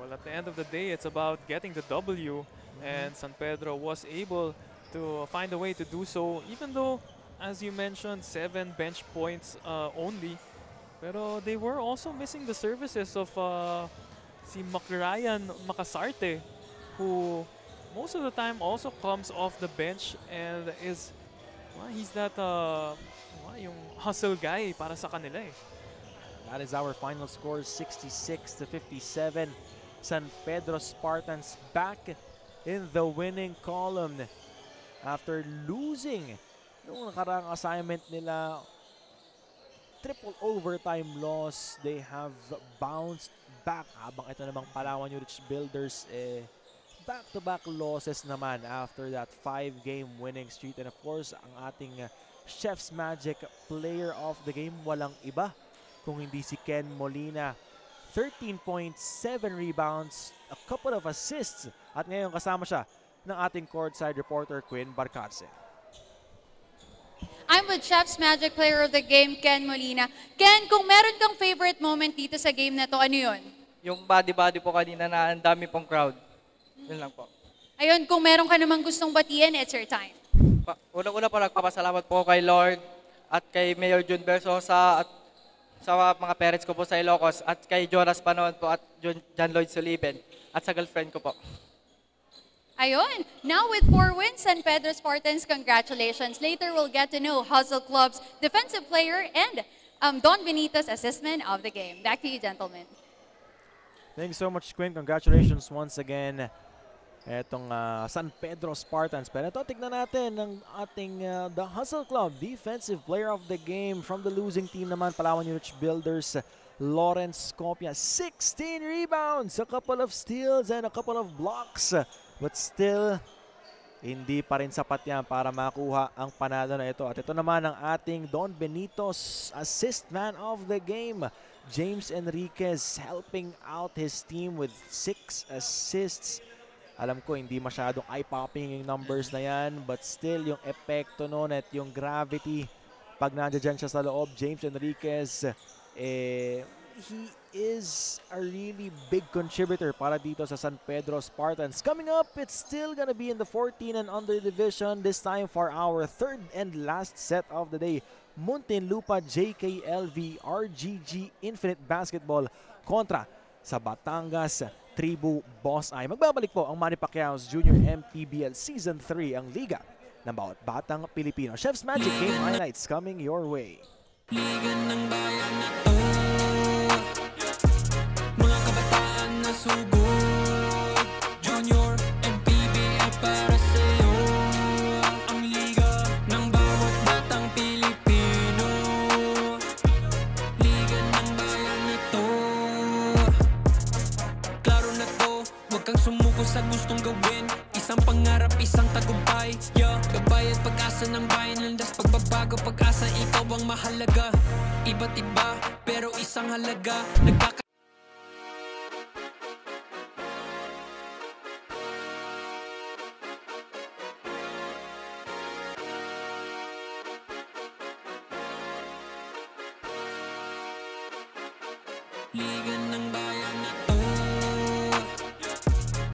Well, at the end of the day, it's about getting the W, and San Pedro was able to find a way to do so, even though, as you mentioned, 7 bench points only. Pero they were also missing the services of si Ryan Macasarte, who most of the time also comes off the bench and is, he's that yung hustle guy para sa kanila eh. That is our final score, 66-57. San Pedro Spartans back in the winning column after losing noong nakaraang assignment nila. Triple overtime loss. They have bounced back, habang ito namang Palawan Urich Builders back-to-back losses naman after that 5-game winning streak. And of course, ang ating Chef's Magic player of the game, walang iba kung hindi si Ken Molina. 13 points, 7 rebounds, a couple of assists. At ngayon kasama siya ng ating courtside reporter, Quinn Barcarce. I'm with Chef's Magic player of the game, Ken Molina. Ken, kung meron kang favorite moment dito sa game na to, ano yun? Yung body-body po kanina na ang dami pong crowd. Yun lang po. Ayun, kung meron ka namang gustong batiin, it's your time. Unang-una po, nagpapasalamat po kay Lord at kay Mayor Jun Versosa at sa mga parents ko po sa Ilocos at kay Jonas Panon po at John Lloyd Sullivan at sa girlfriend ko po. Ayun, now with 4 wins, San Pedro Spartans, congratulations. Later, we'll get to know Hustle Club's defensive player and Don Benito's assessment of the game. Back to you, gentlemen. Thanks so much, Quinn. Congratulations once again. Etong San Pedro Spartans. Pero ito, tignan natin ng ating the Hustle Club defensive player of the game from the losing team naman, Palawan Urich Builders, Lawrence Copia. 16 rebounds, a couple of steals, and a couple of blocks. But still, hindi pa rin sapat yan para makuha ang panalo na ito. At ito naman ang ating Don Benito's assist man of the game, James Enriquez, helping out his team with 6 assists. Alam ko hindi masyadong eye-popping yung numbers na yan, but still yung epekto nun at yung gravity pag nandiyan siya sa loob, James Enriquez, he is a really big contributor para dito sa San Pedro Spartans. Coming up, it's still gonna be in the 14 and under division, this time for our third and last set of the day. Muntinlupa JKLV RGG Infinite Basketball kontra sa Batangas Tribu Boss Eye. Magbabalik po ang Manny Pacquiao's Junior MPBL Season 3, ang liga ng bawat batang Pilipino. Chef's Magic Game highlights coming your way. Liga ng bayan na to, mga kabataan na sugod, Junior MPBL para sa'yo, ang liga ng bawat batang Pilipino. Liga ng bayan na to, klaro na to, huwag kang sumuko sa gustong gawin, isang pangarap, isang tagumpay, yeah. Gabay at pag-asa ng bayan, landas pagbabago, pag-asa, ikaw ang mahalaga. Iba't iba, pero isang halaga, Liga